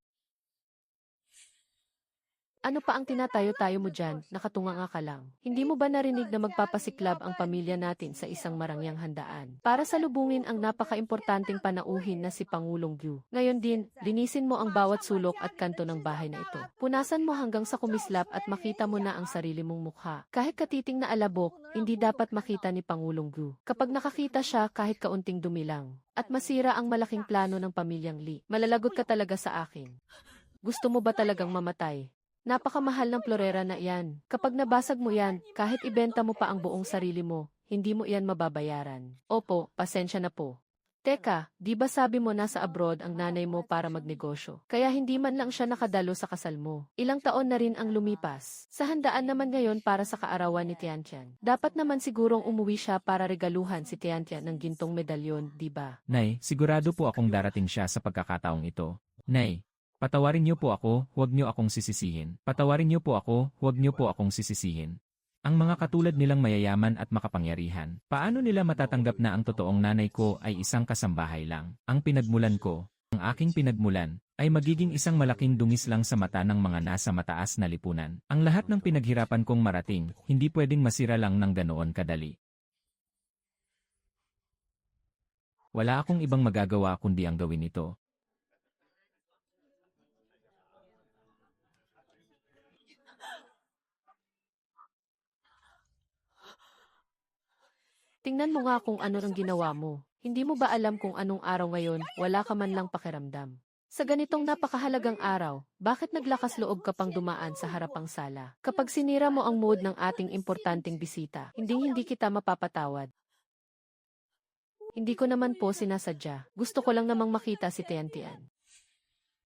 Ano pa ang tinatayo-tayo mo dyan, nakatunganga ka lang? Hindi mo ba narinig na magpapasiklab ang pamilya natin sa isang marangyang handaan? Para salubungin ang napaka-importanting panauhin na si Pangulong Gu. Ngayon din, linisin mo ang bawat sulok at kanto ng bahay na ito. Punasan mo hanggang sa kumislap at makita mo na ang sarili mong mukha. Kahit katiting na alabok, hindi dapat makita ni Pangulong Gu. Kapag nakakita siya kahit kaunting dumi lang, at masira ang malaking plano ng pamilyang Li, malalagot ka talaga sa akin. Gusto mo ba talagang mamatay? Napakamahal ng florera na iyan. Kapag nabasag mo yan, kahit ibenta mo pa ang buong sarili mo, hindi mo iyan mababayaran. Opo, pasensya na po. Teka, di ba sabi mo nasa abroad ang nanay mo para magnegosyo? Kaya hindi man lang siya nakadalo sa kasal mo. Ilang taon na rin ang lumipas. Sa handaan naman ngayon para sa kaarawan ni Tiantian. Dapat naman sigurong umuwi siya para regaluhan si Tiantian ng gintong medalyon, di ba? Nay, sigurado po akong darating siya sa pagkakataong ito. Nay, patawarin niyo po ako, huwag niyo akong sisisihin. Patawarin niyo po ako, huwag niyo po akong sisisihin. Ang mga katulad nilang mayayaman at makapangyarihan, paano nila matatanggap na ang totoong nanay ko ay isang kasambahay lang? Ang pinagmulan ko, ang aking pinagmulan, ay magiging isang malaking dungis lang sa mata ng mga nasa mataas na lipunan. Ang lahat ng pinaghirapan kong marating, hindi pwedeng masira lang ng ganoon kadali. Wala akong ibang magagawa kundi ang gawin ito. Tingnan mo nga kung ano ang ginawa mo. Hindi mo ba alam kung anong araw ngayon, wala ka man lang pakiramdam? Sa ganitong napakahalagang araw, bakit naglakas loob ka pang dumaan sa harapang sala? Kapag sinira mo ang mood ng ating importanteng bisita, hindi kita mapapatawad. Hindi ko naman po sinasadya. Gusto ko lang namang makita si Tiantian.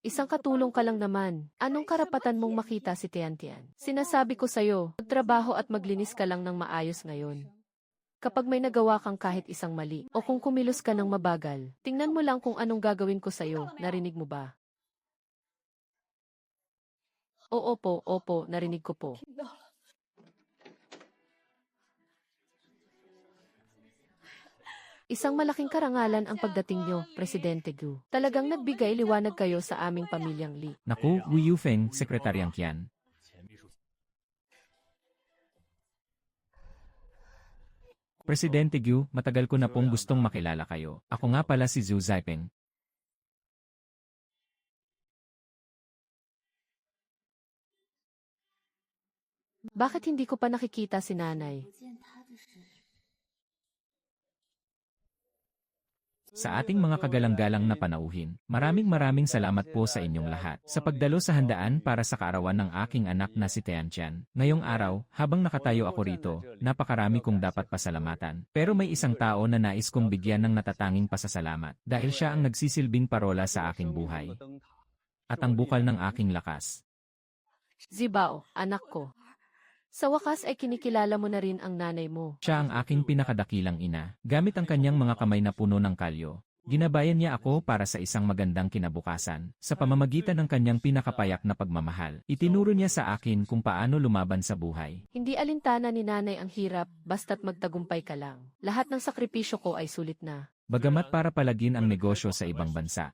Isang katulong ka lang naman. Anong karapatan mong makita si Tiantian? Sinasabi ko sa'yo, magtrabaho at maglinis ka lang ng maayos ngayon. Kapag may nagawa kang kahit isang mali, o kung kumilos ka ng mabagal, tingnan mo lang kung anong gagawin ko sa'yo, narinig mo ba? Opo, narinig ko po. Isang malaking karangalan ang pagdating nyo, Presidente Gu. Talagang nagbigay liwanag kayo sa aming pamilyang Li. Naku, Wu Yufeng, Sekretaryang Qian. Presidente Gu, matagal ko na pong gustong makilala kayo. Ako nga pala si Zhu Zaipeng. Bakit hindi ko pa nakikita si nanay? Sa ating mga kagalang-galang na panauhin, maraming salamat po sa inyong lahat sa pagdalo sa handaan para sa kaarawan ng aking anak na si Tiantian. Ngayong araw, habang nakatayo ako rito, napakarami kong dapat pasalamatan. Pero may isang tao na nais kong bigyan ng natatanging pasasalamat dahil siya ang nagsisilbing parola sa aking buhay at ang bukal ng aking lakas. Zibao, anak ko. Sa wakas ay kinikilala mo na rin ang nanay mo. Siya ang aking pinakadakilang ina. Gamit ang kanyang mga kamay na puno ng kalyo, ginabayan niya ako para sa isang magandang kinabukasan. Sa pamamagitan ng kanyang pinakapayak na pagmamahal, itinuro niya sa akin kung paano lumaban sa buhay. Hindi alintana ni nanay ang hirap, basta't magtagumpay ka lang. Lahat ng sakripisyo ko ay sulit na. Bagamat para palagin ang negosyo sa ibang bansa.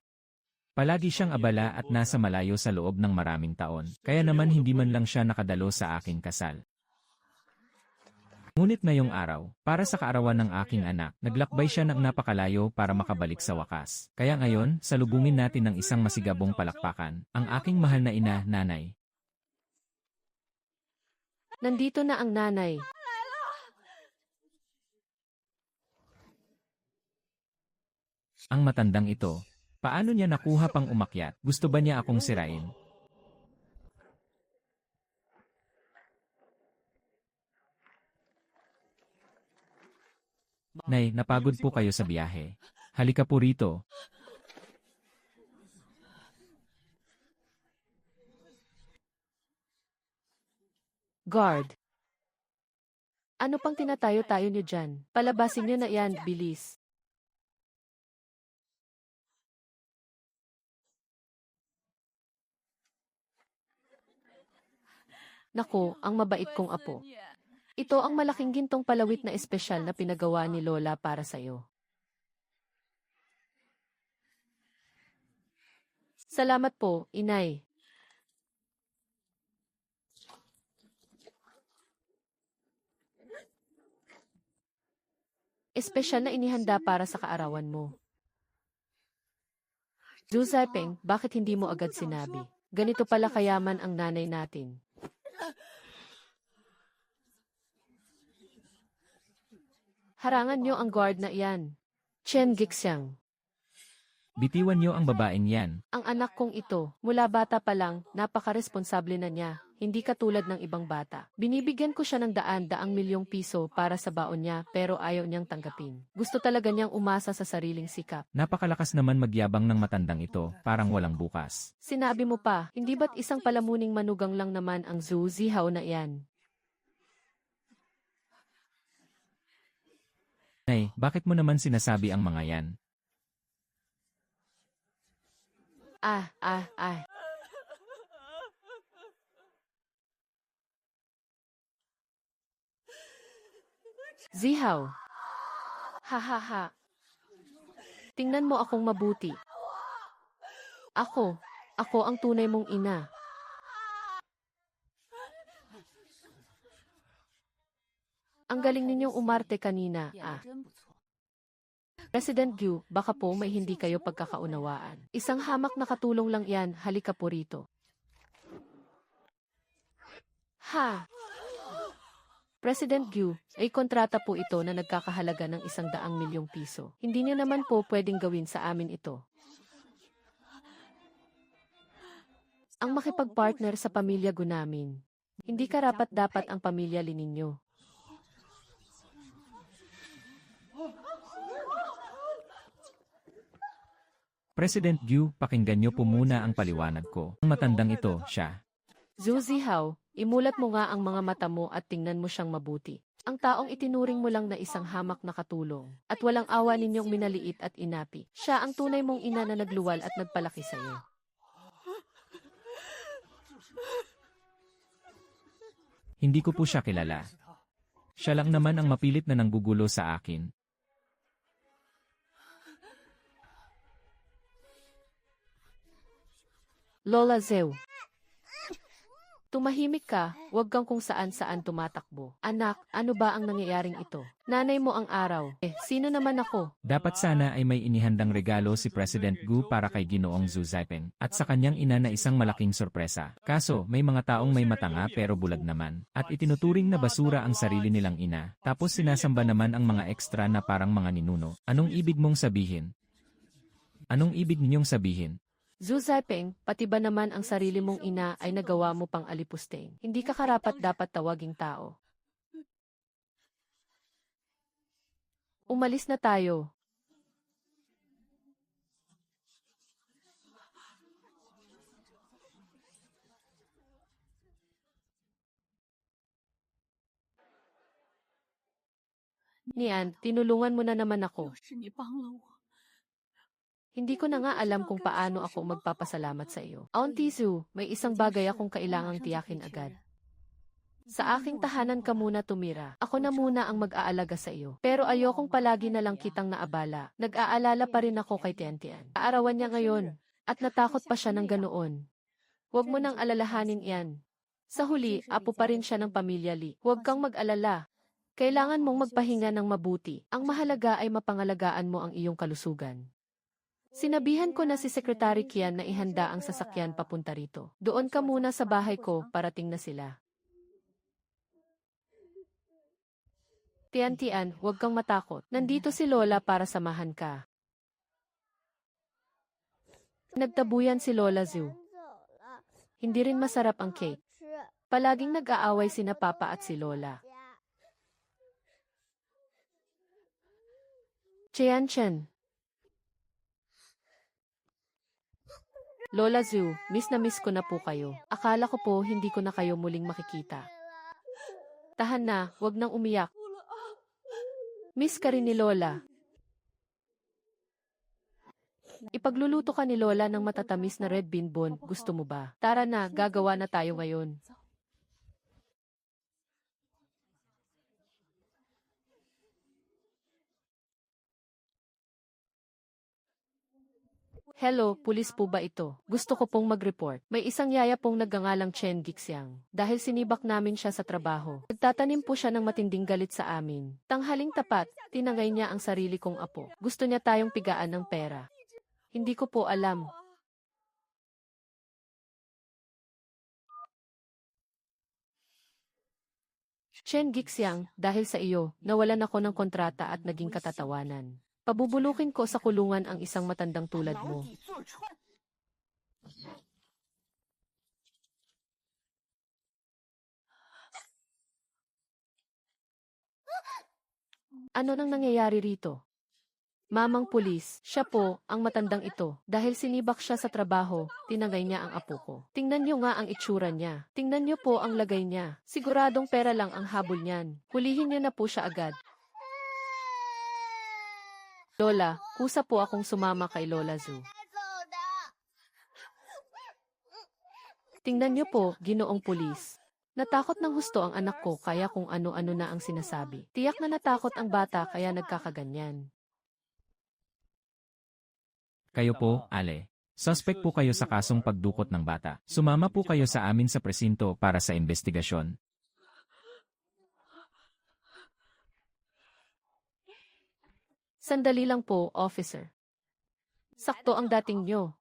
Palagi siyang abala at nasa malayo sa loob ng maraming taon, kaya naman hindi man lang siya nakadalo sa aking kasal. Ngunit ngayong araw, para sa kaarawan ng aking anak, naglakbay siya ng napakalayo para makabalik sa wakas. Kaya ngayon, salubungin natin ng isang masigabong palakpakan, ang aking mahal na ina, nanay. Nandito na ang nanay. Ang matandang ito, paano niya nakuha pang umakyat? Gusto ba niya akong sirain? Nay, napagod po kayo sa biyahe. Halika po rito. Guard. Ano pang tinatayo-tayo niyo dyan? Palabasin niyo na yan, bilis. Nako, ang mabait kong apo. Ito ang malaking gintong palawit na espesyal na pinagawa ni Lola para sa'yo. Salamat po, Inay. Espesyal na inihanda para sa kaarawan mo. Zhu Zaipeng, bakit hindi mo agad sinabi? Ganito pala kayaman ang nanay natin. Harangan niyo ang guard na iyan. Chen Gixiang. Bitiwan niyo ang babaeng yan. Ang anak kong ito, mula bata pa lang, napakaresponsable na niya, hindi katulad ng ibang bata. Binibigyan ko siya ng daang milyong piso para sa baon niya pero ayaw niyang tanggapin. Gusto talaga niyang umasa sa sariling sikap. Napakalakas naman magyabang ng matandang ito, parang walang bukas. Sinabi mo pa, hindi ba't isang palamuning manugang lang naman ang Zhu Zihao na iyan? Nay, bakit mo naman sinasabi ang mga yan? Ah. Zihao. Ha. Tingnan mo akong mabuti. Ako ang tunay mong ina. Ang galing ninyong umarte kanina, President Gu, baka po may hindi kayo pagkakaunawaan. Isang hamak na katulong lang yan, halika po rito. Ha! President Gu, ay kontrata po ito na nagkakahalaga ng 100 milyong piso. Hindi niyo naman po pwedeng gawin sa amin ito. Ang makipagpartner sa pamilya Gu namin. Hindi karapat-dapat ang pamilya Li ninyo. President Gu, pakinggan niyo po muna ang paliwanag ko. Ang matandang ito, siya. Zhu Zihao, imulat mo nga ang mga mata mo at tingnan mo siyang mabuti. Ang taong itinuring mo lang na isang hamak na katulong, at walang awa ninyong minaliit at inapi. Siya ang tunay mong ina na nagluwal at nagpalaki sa iyo. Hindi ko po siya kilala. Siya lang naman ang mapilit na nanggugulo sa akin. Lola Zhou. Tumahimik ka, huwag kang kung saan-saan tumatakbo. Anak, ano ba ang nangyayaring ito? Nanay mo ang araw. Sino naman ako? Dapat sana ay may inihandang regalo si President Gu para kay Ginoong Zhu Zaipeng at sa kanyang ina na isang malaking sorpresa. Kaso, may mga taong may mata nga pero bulag naman. At itinuturing na basura ang sarili nilang ina. Tapos sinasamba naman ang mga ekstra na parang mga ninuno. Anong ibig mong sabihin? Anong ibig ninyong sabihin? Zhu Zaipeng, pati ba naman ang sarili mong ina ay nagawa mo pang alipusteng? Hindi ka karapat-dapat tawaging tao. Umalis na tayo. Nian, tinulungan mo na naman ako. Hindi ko na nga alam kung paano ako magpapasalamat sa iyo. Auntie Zhu, may isang bagay akong kailangang tiyakin agad. Sa aking tahanan ka muna tumira. Ako na muna ang mag-aalaga sa iyo. Pero ayokong palagi na lang kitang naabala. Nag-aalala pa rin ako kay Tian. Kaarawan niya ngayon. At natakot pa siya ng ganoon. Huwag mo nang alalahanin iyan. Sa huli, apo pa rin siya ng pamilya Li. Huwag kang mag-alala. Kailangan mong magpahinga ng mabuti. Ang mahalaga ay mapangalagaan mo ang iyong kalusugan. Sinabihan ko na si Secretary Qian na ihanda ang sasakyan papunta rito. Doon ka muna sa bahay ko, parating na sila. Tian, huwag kang matakot. Nandito si Lola para samahan ka. Nagtabuyan si Lola Zhu. Hindi rin masarap ang cake. Palaging nag-aaway sina Papa at si Lola. Chen. Lola Zhu, miss na miss ko na po kayo. Akala ko po hindi ko na kayo muling makikita. Tahan na, wag nang umiyak. Miss ka rin ni Lola. Ipagluluto ka ni Lola ng matatamis na red bean bone, gusto mo ba? Tara na, gagawa na tayo ngayon. Hello, pulis po ba ito? Gusto ko pong mag-report. May isang yaya pong nagngangalang Chen Gixiang. Dahil sinibak namin siya sa trabaho. Nagtatanim po siya ng matinding galit sa amin. Tanghaling tapat, tinangay niya ang sarili kong apo. Gusto niya tayong pigaan ng pera. Hindi ko po alam. Chen Gixiang, dahil sa iyo, nawalan ako ng kontrata at naging katatawanan. Pabubulukin ko sa kulungan ang isang matandang tulad mo. Ano nang nangyayari rito? Mamang pulis, siya po, ang matandang ito. Dahil sinibak siya sa trabaho, tinangay niya ang apo ko. Tingnan niyo nga ang itsura niya. Tingnan niyo po ang lagay niya. Siguradong pera lang ang habol niyan. Hulihin niyo na po siya agad. Lola, kusa po akong sumama kay Lola Zhu. Tingnan niyo po, ginoong pulis. Natakot ng husto ang anak ko kaya kung ano-ano na ang sinasabi. Tiyak na natakot ang bata kaya nagkakaganyan. Kayo po, Ale. Suspect po kayo sa kasong pagdukot ng bata. Sumama po kayo sa amin sa presinto para sa investigasyon. Sandali lang po, officer. Sakto ang dating nyo.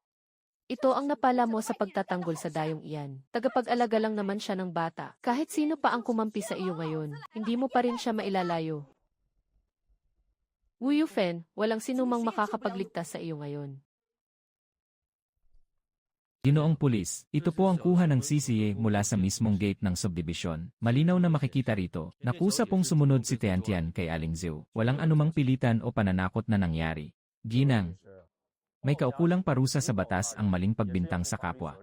Ito ang napala mo sa pagtatanggol sa dayong iyan. Tagapag-alaga lang naman siya ng bata. Kahit sino pa ang kumampi sa iyo ngayon, hindi mo pa rin siya mailalayo. Wu Yufen, walang sinumang makakapagligtas sa iyo ngayon. Ginoong pulis, ito po ang kuha ng CCA mula sa mismong gate ng subdivision. Malinaw na makikita rito, nakusa pong sumunod si Tiantian kay Aling Zhou. Walang anumang pilitan o pananakot na nangyari. Ginang, may kaukulang parusa sa batas ang maling pagbintang sa kapwa.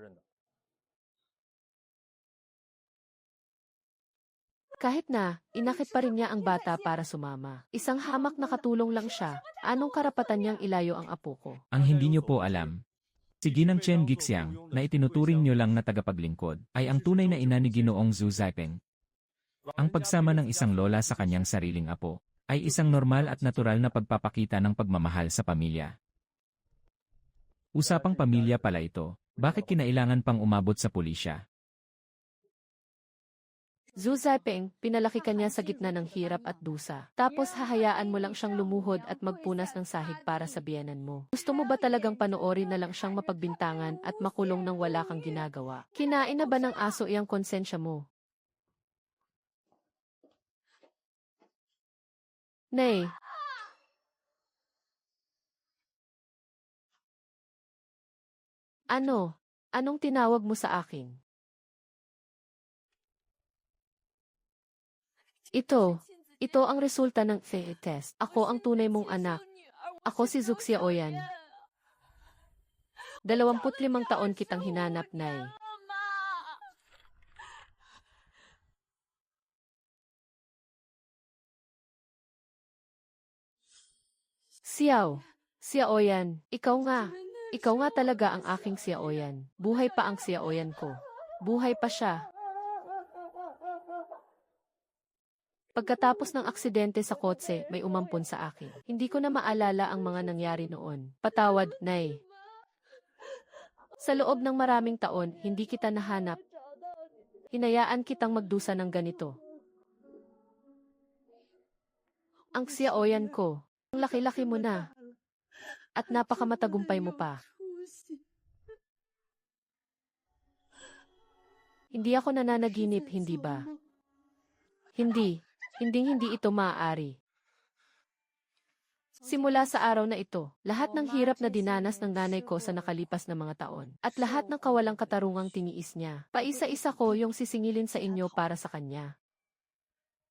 Kahit na, inakit pa rin niya ang bata para sumama. Isang hamak na katulong lang siya. Anong karapatan niyang ilayo ang apo ko? Ang hindi niyo po alam, si Ginang Chen Gixiang, na itinuturing niyo lang na tagapaglingkod, ay ang tunay na ina ni Ginoong Zhu Zaipeng. Ang pagsama ng isang lola sa kanyang sariling apo, ay isang normal at natural na pagpapakita ng pagmamahal sa pamilya. Usapang pamilya pala ito, bakit kinailangan pang umabot sa pulisya? Zhu Zaipeng, pinalaki ka niya sa gitna ng hirap at dusa. Tapos hahayaan mo lang siyang lumuhod at magpunas ng sahig para sa biyenan mo. Gusto mo ba talagang panoorin na lang siyang mapagbintangan at makulong nang wala kang ginagawa? Kinain na ba ng aso iyang konsensya mo? Nay, ano? Anong tinawag mo sa akin? Ito ang resulta ng FE test. Ako ang tunay mong anak. Ako si Zuxia Oyan. 25 taon kitang hinanap, Nay. Xiao Oyan, ikaw nga. Ikaw nga talaga ang aking Xiao Oyan. Buhay pa ang Xiao Oyan ko. Buhay pa siya. Pagkatapos ng aksidente sa kotse, may umampon sa akin. Hindi ko na maalala ang mga nangyari noon. Patawad, Nay. Sa loob ng maraming taon, hindi kita nahanap. Hinayaan kitang magdusa ng ganito. Ang Xiaoyan ko, ang laki-laki mo na. At napakamatagumpay mo pa. Hindi ako nananaginip, hindi ba? Hindi ito maaari. Simula sa araw na ito, lahat ng hirap na dinanas ng nanay ko sa nakalipas na mga taon, at lahat ng kawalang katarungang tiniis niya, paisa-isa ko yung sisingilin sa inyo para sa kanya.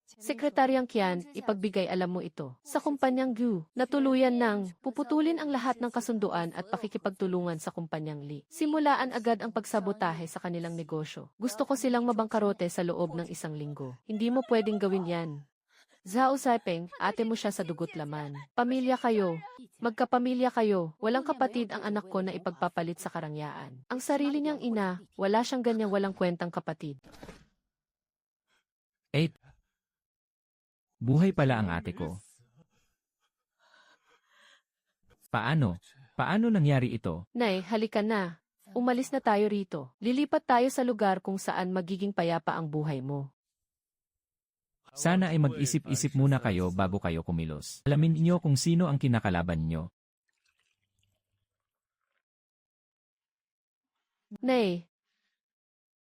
Sekretaryang Qian, ipagbigay alam mo ito. Sa kumpanyang Gu, natuluyan ng puputulin ang lahat ng kasunduan at pakikipagtulungan sa kumpanyang Li. Simulaan agad ang pagsabotahe sa kanilang negosyo. Gusto ko silang mabangkarote sa loob ng 1 linggo. Hindi mo pwedeng gawin yan. Zhao Zaipeng, ate mo siya sa dugot laman. Pamilya kayo. Magkapamilya kayo. Walang kapatid ang anak ko na ipagpapalit sa karangyaan. Ang sarili niyang ina, wala siyang ganyang walang kwentang kapatid. 8. Buhay pala ang ate ko. Paano? Paano nangyari ito? Nay, halika na. Umalis na tayo rito. Lilipat tayo sa lugar kung saan magiging payapa ang buhay mo. Sana ay mag-isip-isip muna kayo bago kayo kumilos. Alamin niyo kung sino ang kinakalaban niyo. Nay,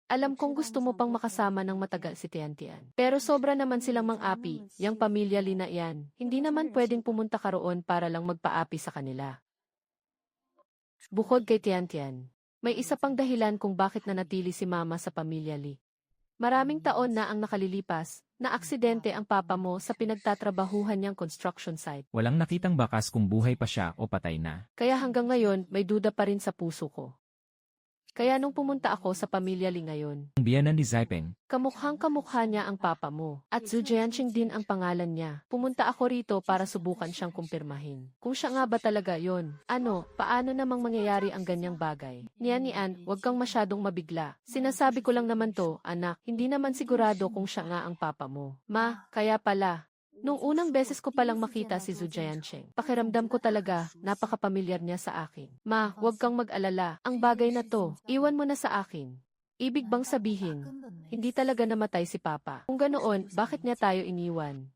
alam kong gusto mo pang makasama ng matagal si Tian-Tian. Pero sobra naman silang mang-api, yang pamilya Lina yan. Hindi naman pwedeng pumunta ka roon para lang magpaapi sa kanila. Bukod kay Tian-Tian, may isa pang dahilan kung bakit nanatili si Mama sa pamilya Li. Maraming taon na ang nakalilipas, na aksidente ang papa mo sa pinagtatrabahuhan niyang construction site. Walang nakitang bakas kung buhay pa siya o patay na. Kaya hanggang ngayon, may duda pa rin sa puso ko. Kaya nung pumunta ako sa pamilya Li ngayon, Ang biyanan ni Zaipeng, kamukhang kamukha niya ang papa mo. At Zhu Jianqing din ang pangalan niya. Pumunta ako rito para subukan siyang kumpirmahin. Kung siya nga ba talaga yon? Ano, paano namang mangyayari ang ganyang bagay? Nian, huwag kang masyadong mabigla. Sinasabi ko lang naman to, anak, hindi naman sigurado kung siya nga ang papa mo. Ma, kaya pala. Nung unang beses ko palang makita si Zhu Jianqing, pakiramdam ko talaga, napakapamilyar niya sa akin. Ma, huwag kang mag-alala. Ang bagay na to, iwan mo na sa akin. Ibig bang sabihin, hindi talaga namatay si Papa? Kung ganoon, bakit niya tayo iniwan?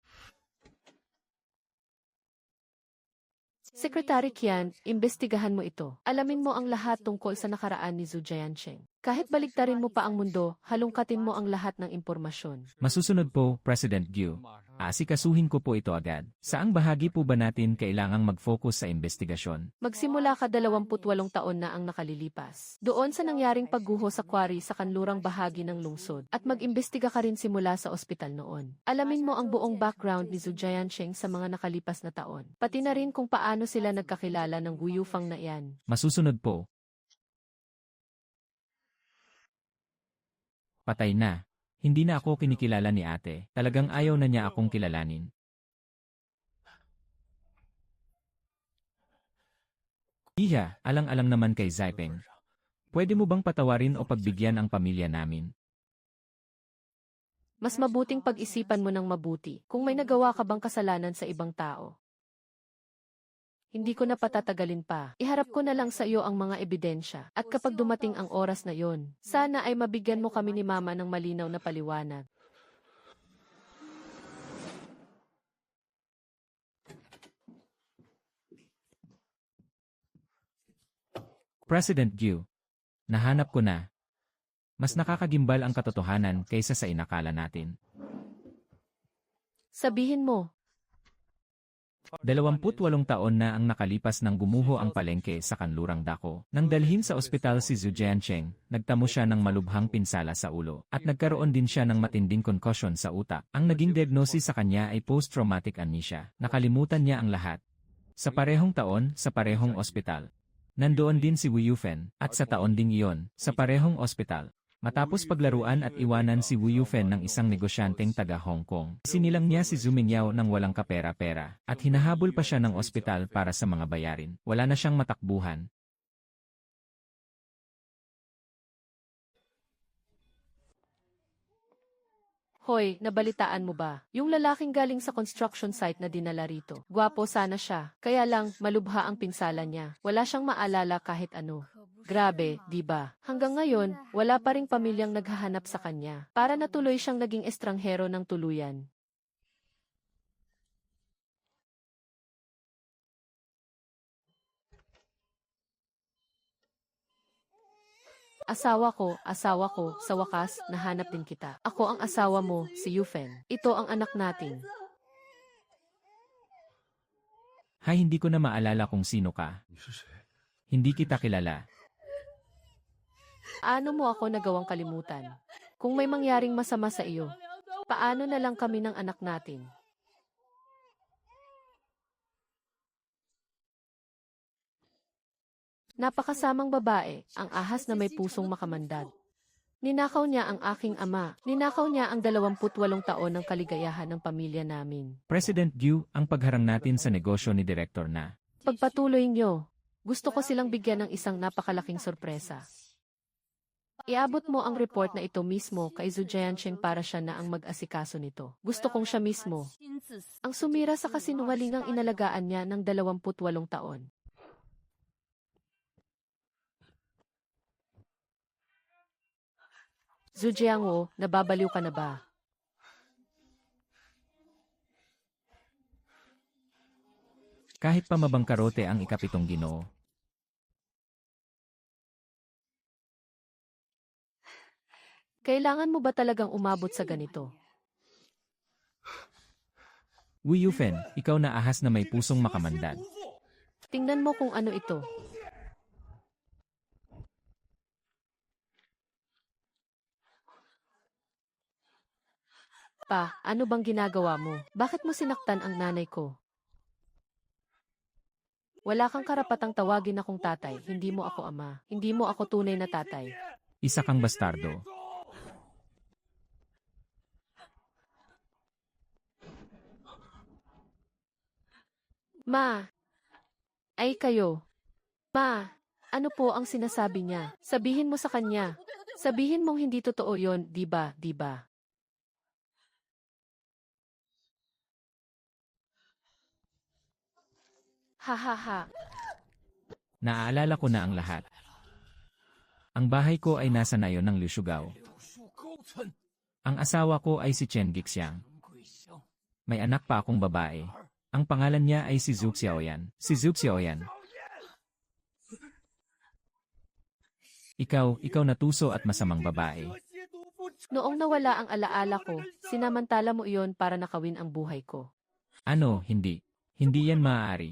Secretary Qian, imbestigahan mo ito. Alamin mo ang lahat tungkol sa nakaraan ni Zhu Jianqing. Kahit baliktarin mo pa ang mundo, halungkatin mo ang lahat ng impormasyon. masusunod po, President Gyu. Asikasuhin ko po ito agad. Saang bahagi po ba natin kailangang mag-focus sa investigasyon? Magsimula ka 28 taon na ang nakalilipas. Doon sa nangyaring pagguho sa quarry sa kanlurang bahagi ng lungsod. At mag-imbestiga ka rin simula sa ospital noon. Alamin mo ang buong background ni Zhu Jianqing sa mga nakalipas na taon. Pati na rin kung paano sila nagkakilala ng Wu Yufang na yan. Masusunod po. Patay na. Hindi na ako kinikilala ni ate. Talagang ayaw na niya akong kilalanin. Iha, alang-alang naman kay Zaipeng. Pwede mo bang patawarin o pagbigyan ang pamilya namin? Mas mabuting pag-isipan mo ng mabuti kung may nagawa ka bang kasalanan sa ibang tao. Hindi ko na patatagalin pa. Iharap ko na lang sa iyo ang mga ebidensya. At kapag dumating ang oras na yon, sana ay mabigyan mo kami ni Mama ng malinaw na paliwanag. President Gyu, nahanap ko na. Mas nakakagimbal ang katotohanan kaysa sa inakala natin. Sabihin mo, 28 taon na ang nakalipas nang gumuho ang palengke sa kanlurang dako. Nang dalhin sa ospital si Zhu Jianqing, nagtamo siya ng malubhang pinsala sa ulo at nagkaroon din siya ng matinding concussion sa utak. Ang naging diagnosis sa kanya ay post-traumatic amnesia. Nakalimutan niya ang lahat. Sa parehong taon, sa parehong ospital. Nandoon din si Wu Yufen at sa taon ding iyon, sa parehong ospital. Matapos paglaruan at iwanan si Wu Yufen ng isang negosyanteng taga Hong Kong, sinilang niya si Zhu Mingyao ng walang kapera-pera at hinahabol pa siya ng ospital para sa mga bayarin. Wala na siyang matakbuhan. Hoy, nabalitaan mo ba? Yung lalaking galing sa construction site na dinala rito. Gwapo sana siya, kaya lang malubha ang pinsala niya. Wala siyang maalala kahit ano. Grabe, di ba? Hanggang ngayon, wala pa ring pamilyang naghahanap sa kanya. Para natuloy siyang naging estranghero ng tuluyan. Asawa ko, sa wakas, nahanap din kita. Ako ang asawa mo, si Yufen. Ito ang anak natin. Hay, hindi ko na maalala kung sino ka. 你是谁？ Hindi kita kilala. Paano mo ako nagawang kalimutan? Kung may mangyaring masama sa iyo, paano na lang kami ng anak natin? Napakasamang babae, ang ahas na may pusong makamandag. Ninakaw niya ang aking ama. Ninakaw niya ang 28 taon ng kaligayahan ng pamilya namin. President Gyu, ang pagharang natin sa negosyo ni Direktor na. Pagpatuloy niyo, gusto ko silang bigyan ng isang napakalaking sorpresa. Iabot mo ang report na ito mismo kay Zhu Jianqing para siya na ang mag-asikaso nito. Gusto kong siya mismo. Ang sumira sa kasinungalingang inalagaan niya ng 28 taon. Zhu Jiangwo, nababaliw ka na ba? Kahit pa mabangkarote ang ikapitong ginoo. Kailangan mo ba talagang umabot sa ganito? Wu Yufen, ikaw na ahas na may pusong makamandan. Tingnan mo kung ano ito. Pa, ano bang ginagawa mo? Bakit mo sinaktan ang nanay ko? Wala kang karapatang tawagin akong tatay. Hindi mo ako ama. Hindi mo ako tunay na tatay. Isa kang bastardo. Ma, ay kayo. Ma, ano po ang sinasabi niya? Sabihin mo sa kanya. Sabihin mong hindi totoo yon, di ba, di ba? Ha ha ha. Naaalala ko na ang lahat. Ang bahay ko ay nasa nayon ng Liusugao. Ang asawa ko ay si Chen Gixiang. May anak pa akong babae. Ang pangalan niya ay si Zhu Xiaoyan. Si Zhu Xiaoyan. Ikaw na tuso at masamang babae. Noong nawala ang alaala ko, sinamantala mo iyon para nakawin ang buhay ko. Ano, hindi. Hindi yan maaari.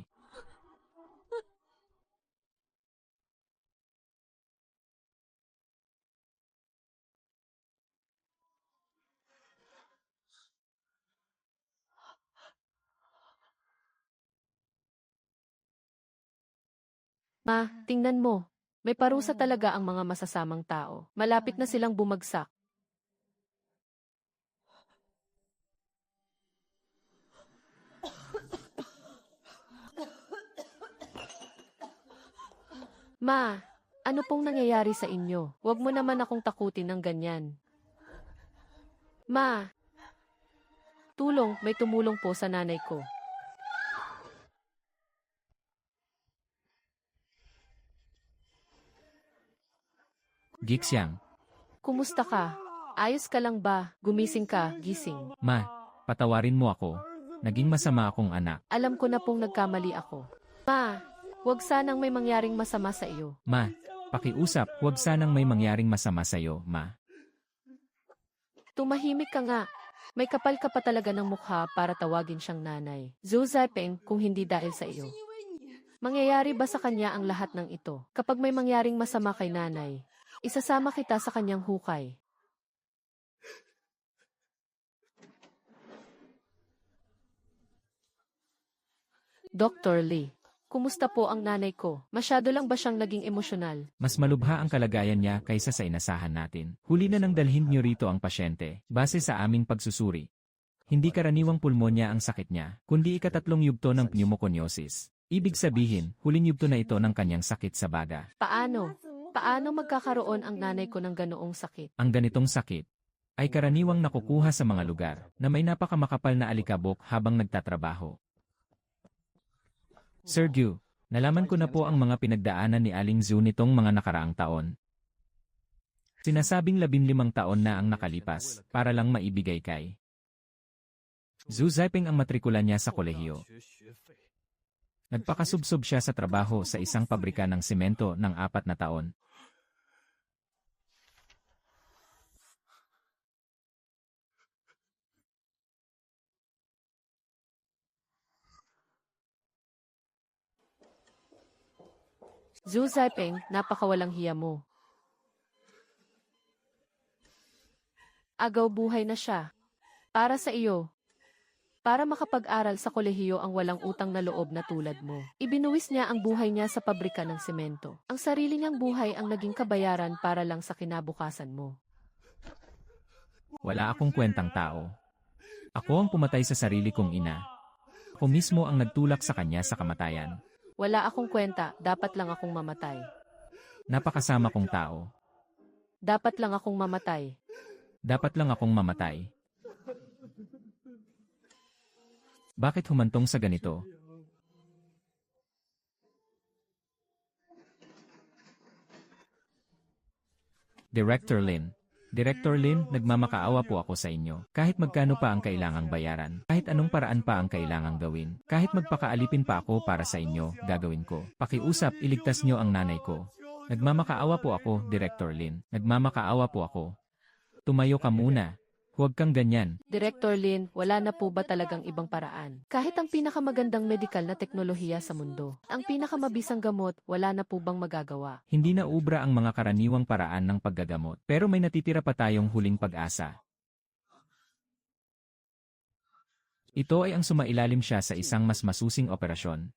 Ma, tingnan mo. May parusa talaga ang mga masasamang tao. Malapit na silang bumagsak. Ma, ano pong nangyayari sa inyo? Huwag mo naman akong takutin ng ganyan. Ma, tulong, may tumulong po sa nanay ko. Gixiang. Kumusta ka? Ayos ka lang ba? Gumising ka, gising. Ma, patawarin mo ako. Naging masama akong anak. Alam ko na pong nagkamali ako. Ma, huwag sanang may mangyaring masama sa iyo. Ma, pakiusap, huwag sanang may mangyaring masama sa'yo, ma. Tumahimik ka nga. May kapal ka pa talaga ng mukha para tawagin siyang nanay. Zhu Zaipeng, kung hindi dahil sa iyo. Mangyayari ba sa kanya ang lahat ng ito? Kapag may mangyaring masama kay nanay, isasama kita sa kanyang hukay. Dr. Lee, kumusta po ang nanay ko? Masyado lang ba siyang naging emosyonal? Mas malubha ang kalagayan niya kaysa sa inasahan natin. Huli na nang dalhin niyo rito ang pasyente, base sa aming pagsusuri. Hindi karaniwang pulmonya ang sakit niya, kundi ikatatlong yugto ng pneumoconiosis. Ibig sabihin, huling yugto na ito ng kanyang sakit sa baga. Paano? Paano magkakaroon ang nanay ko ng ganoong sakit? Ang ganitong sakit ay karaniwang nakukuha sa mga lugar na may napakamakapal na alikabok habang nagtatrabaho. Sir Gu, nalaman ko na po ang mga pinagdaanan ni Aling Zhu nitong mga nakaraang taon. Sinasabing 15 taon na ang nakalipas para lang maibigay kay Zhu Zaipeng ang matrikula niya sa kolehiyo. Nagpakasubsob siya sa trabaho sa isang pabrika ng semento ng 4 na taon. Zhu Zaipeng, napakawalang hiya mo. Agaw buhay na siya. Para sa iyo. Para makapag-aral sa kolehiyo ang walang utang na loob na tulad mo. Ibinuwis niya ang buhay niya sa pabrika ng semento. Ang sarili niyang buhay ang naging kabayaran para lang sa kinabukasan mo. Wala akong kwentang tao. Ako ang pumatay sa sarili kong ina. Ako mismo ang nagtulak sa kanya sa kamatayan. Wala akong kwenta, dapat lang akong mamatay. Napakasama kong tao. Dapat lang akong mamatay. Dapat lang akong mamatay. Bakit humantong sa ganito? Director Lin, Director Lin, nagmamakaawa po ako sa inyo. Kahit magkano pa ang kailangang bayaran, kahit anong paraan pa ang kailangang gawin, kahit magpakaalipin pa ako para sa inyo, gagawin ko. Pakiusap, iligtas nyo ang nanay ko. Nagmamakaawa po ako, Director Lin. Nagmamakaawa po ako. Tumayo ka muna. Huwag kang ganyan. Director Lin, wala na po ba talagang ibang paraan? Kahit ang pinakamagandang medikal na teknolohiya sa mundo, ang pinakamabisang gamot, wala na po bang magagawa? Hindi na ubra ang mga karaniwang paraan ng paggagamot. Pero may natitira pa tayong huling pag-asa. Ito ay ang sumailalim siya sa isang mas masusing operasyon.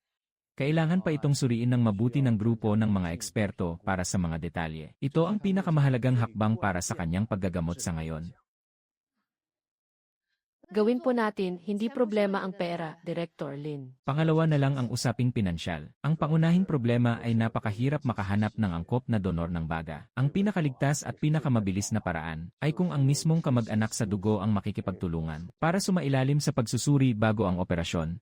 Kailangan pa itong suriin ng mabuti ng grupo ng mga eksperto para sa mga detalye. Ito ang pinakamahalagang hakbang para sa kanyang paggagamot sa ngayon. Gawin po natin, hindi problema ang pera, Director Lin. Pangalawa na lang ang usaping pinansyal. Ang pangunahing problema ay napakahirap makahanap ng angkop na donor ng baga. Ang pinakaligtas at pinakamabilis na paraan ay kung ang mismong kamag-anak sa dugo ang makikipagtulungan para sumailalim sa pagsusuri bago ang operasyon.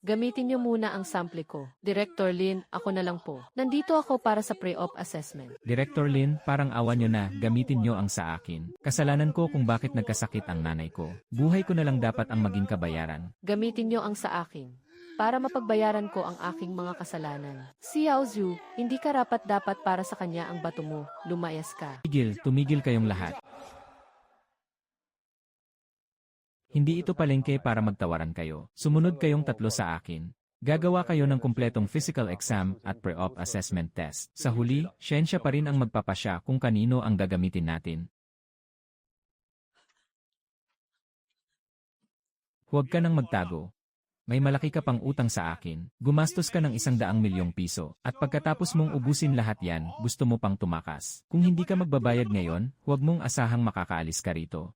Gamitin niyo muna ang sample ko. Director Lin, ako na lang po. Nandito ako para sa pre-op assessment. Director Lin, parang awa nyo na, gamitin nyo ang sa akin. Kasalanan ko kung bakit nagkasakit ang nanay ko. Buhay ko na lang dapat ang maging kabayaran. Gamitin niyo ang sa akin para mapagbayaran ko ang aking mga kasalanan. Si Yao Zhu, hindi karapat-dapat para sa kanya ang bato mo. Lumayas ka. Tumigil kayong lahat. Hindi ito palengke para magtawaran kayo. Sumunod kayong tatlo sa akin. Gagawa kayo ng kumpletong physical exam at pre-op assessment test. Sa huli, siyensya pa rin ang magpapasya kung kanino ang gagamitin natin. Huwag ka nang magtago. May malaki ka pang utang sa akin. Gumastos ka ng 100 milyong piso. At pagkatapos mong ubusin lahat yan, gusto mo pang tumakas. Kung hindi ka magbabayad ngayon, huwag mong asahang makakaalis ka rito.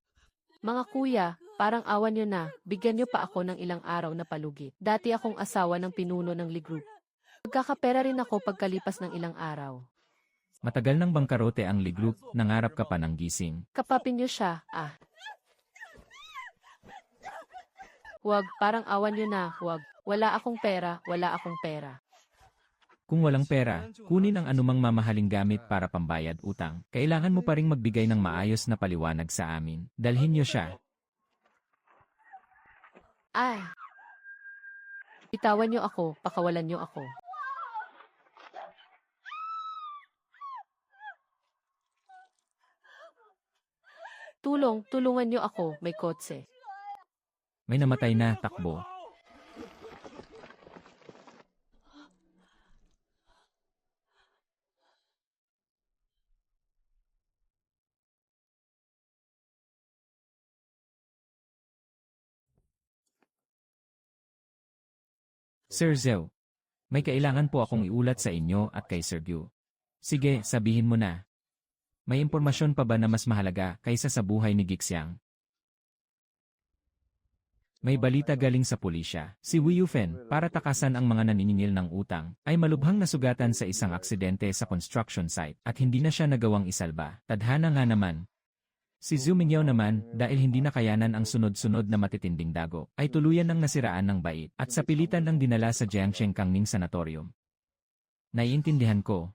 Mga kuya, parang awan niyo na, bigyan niyo pa ako ng ilang araw na palugit. Dati akong asawa ng pinuno ng Lee Group. Magkakapera rin ako pagkalipas ng ilang araw. Matagal ng bangkarote ang Lee Group, nangarap ka pa ng gising. Kapapin niyo siya, Huwag, parang awan niyo na, huwag. Wala akong pera, wala akong pera. Kung walang pera, kunin ang anumang mamahaling gamit para pambayad utang. Kailangan mo pa ring magbigay ng maayos na paliwanag sa amin. Dalhin niyo siya. Bitawan niyo ako, pakawalan niyo ako. Tulungan niyo ako, may kotse. May namatay na, takbo. Sir Zhou, may kailangan po akong iulat sa inyo at kay Sir Gyu. Sige, sabihin mo na. May impormasyon pa ba na mas mahalaga kaysa sa buhay ni Gixiang? May balita galing sa pulisya. Si Wu Yufen, para takasan ang mga naniningil ng utang, ay malubhang nasugatan sa isang aksidente sa construction site at hindi na siya nagawang isalba. Tadhana nga naman. Si Zhu Mingyao naman, dahil hindi nakayanan ang sunod-sunod na matitinding dago, ay tuluyan ng nasiraan ng bait at sa pilitan ng dinala sa Jiangsheng Kangming Sanatorium. Naiintindihan ko.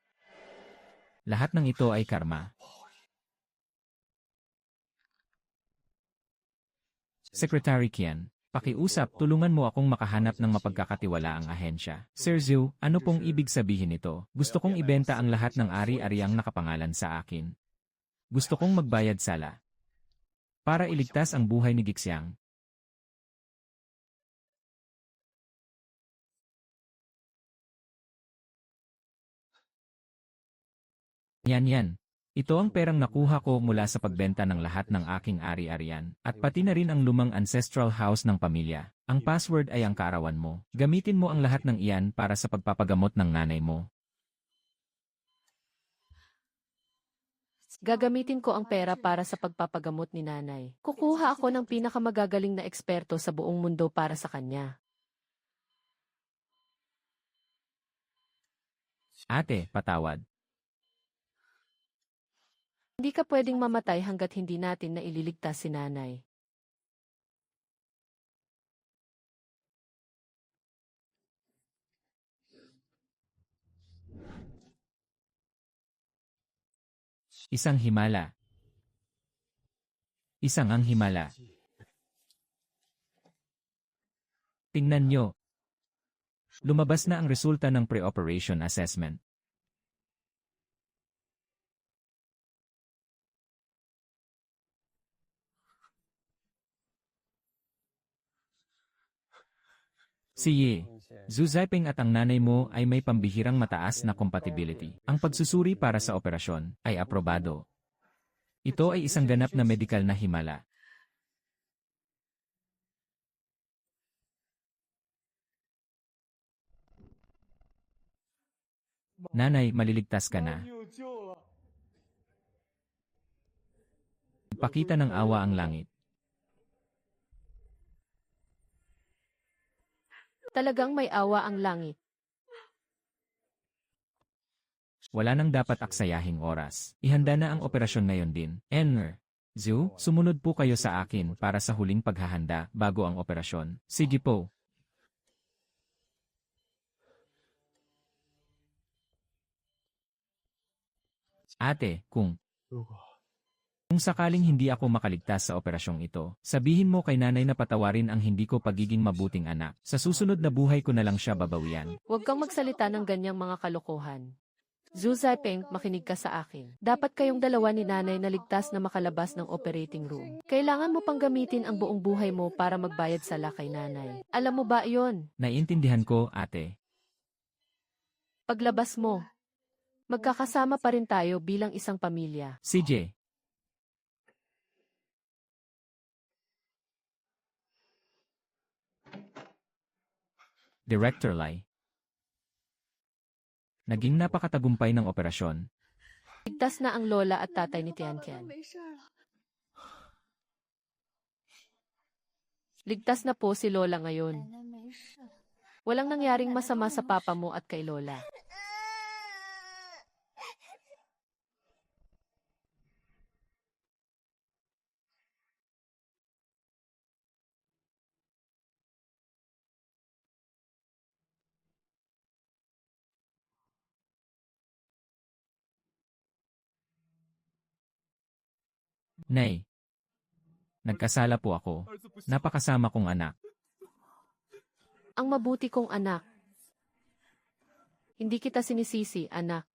Lahat ng ito ay karma. Secretary Qian, pakiusap, tulungan mo akong makahanap ng mapagkakatiwalaang ahensya. Sir Zhu, ano pong ibig sabihin nito? Gusto kong ibenta ang lahat ng ari-ariang nakapangalan sa akin. Gusto kong magbayad sala. Para iligtas ang buhay ni Gixiang. Yan. Ito ang perang nakuha ko mula sa pagbenta ng lahat ng aking ari-arian, at pati na rin ang lumang ancestral house ng pamilya. Ang password ay ang kaarawan mo. Gamitin mo ang lahat ng iyan para sa pagpapagamot ng nanay mo. Gagamitin ko ang pera para sa pagpapagamot ni nanay. Kukuha ako ng pinakamagagaling na eksperto sa buong mundo para sa kanya. Ate, patawad. Hindi ka pwedeng mamatay hanggat hindi natin na ililigtas si nanay. Isang himala. Isang ang himala. Tingnan nyo. Lumabas na ang resulta ng pre-operation assessment. Si Yi, Zhu Zaiping at ang nanay mo ay may pambihirang mataas na compatibility. Ang pagsusuri para sa operasyon ay aprobado. Ito ay isang ganap na medikal na himala. Nanay, maliligtas ka na. Pakita ng awa ang langit. Talagang may awa ang langit. Wala nang dapat aksayahing oras. Ihanda na ang operasyon ngayon din. Enner. Zhu, sumunod po kayo sa akin para sa huling paghahanda bago ang operasyon. Sige po. Ate, kung sakaling hindi ako makaligtas sa operasyong ito, sabihin mo kay nanay na patawarin ang hindi ko pagiging mabuting anak. Sa susunod na buhay ko na lang siya babawian. Huwag kang magsalita ng ganyang mga kalokohan. Zhu Zaiping, makinig ka sa akin. Dapat kayong dalawa ni nanay na ligtas na makalabas ng operating room. Kailangan mo pang gamitin ang buong buhay mo para magbayad sala kay nanay. Alam mo ba yon? Naiintindihan ko, ate. Paglabas mo, magkakasama pa rin tayo bilang isang pamilya. CJ. Director Lai. Naging napakatagumpay ng operasyon. Ligtas na ang lola at tatay ni Tianqian. Ligtas na po si lola ngayon. Walang nangyaring masama sa papa mo at kay lola. Nay. Nagkasala po ako. Napakasama kong anak. Ang mabuti kong anak. Hindi kita sinisisi, anak.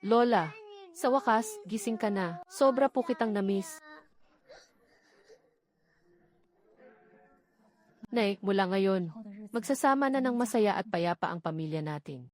Lola, sa wakas, gising ka na. Sobra po kitang namiss. Nay, mula ngayon, magsasama na ng masaya at payapa ang pamilya natin.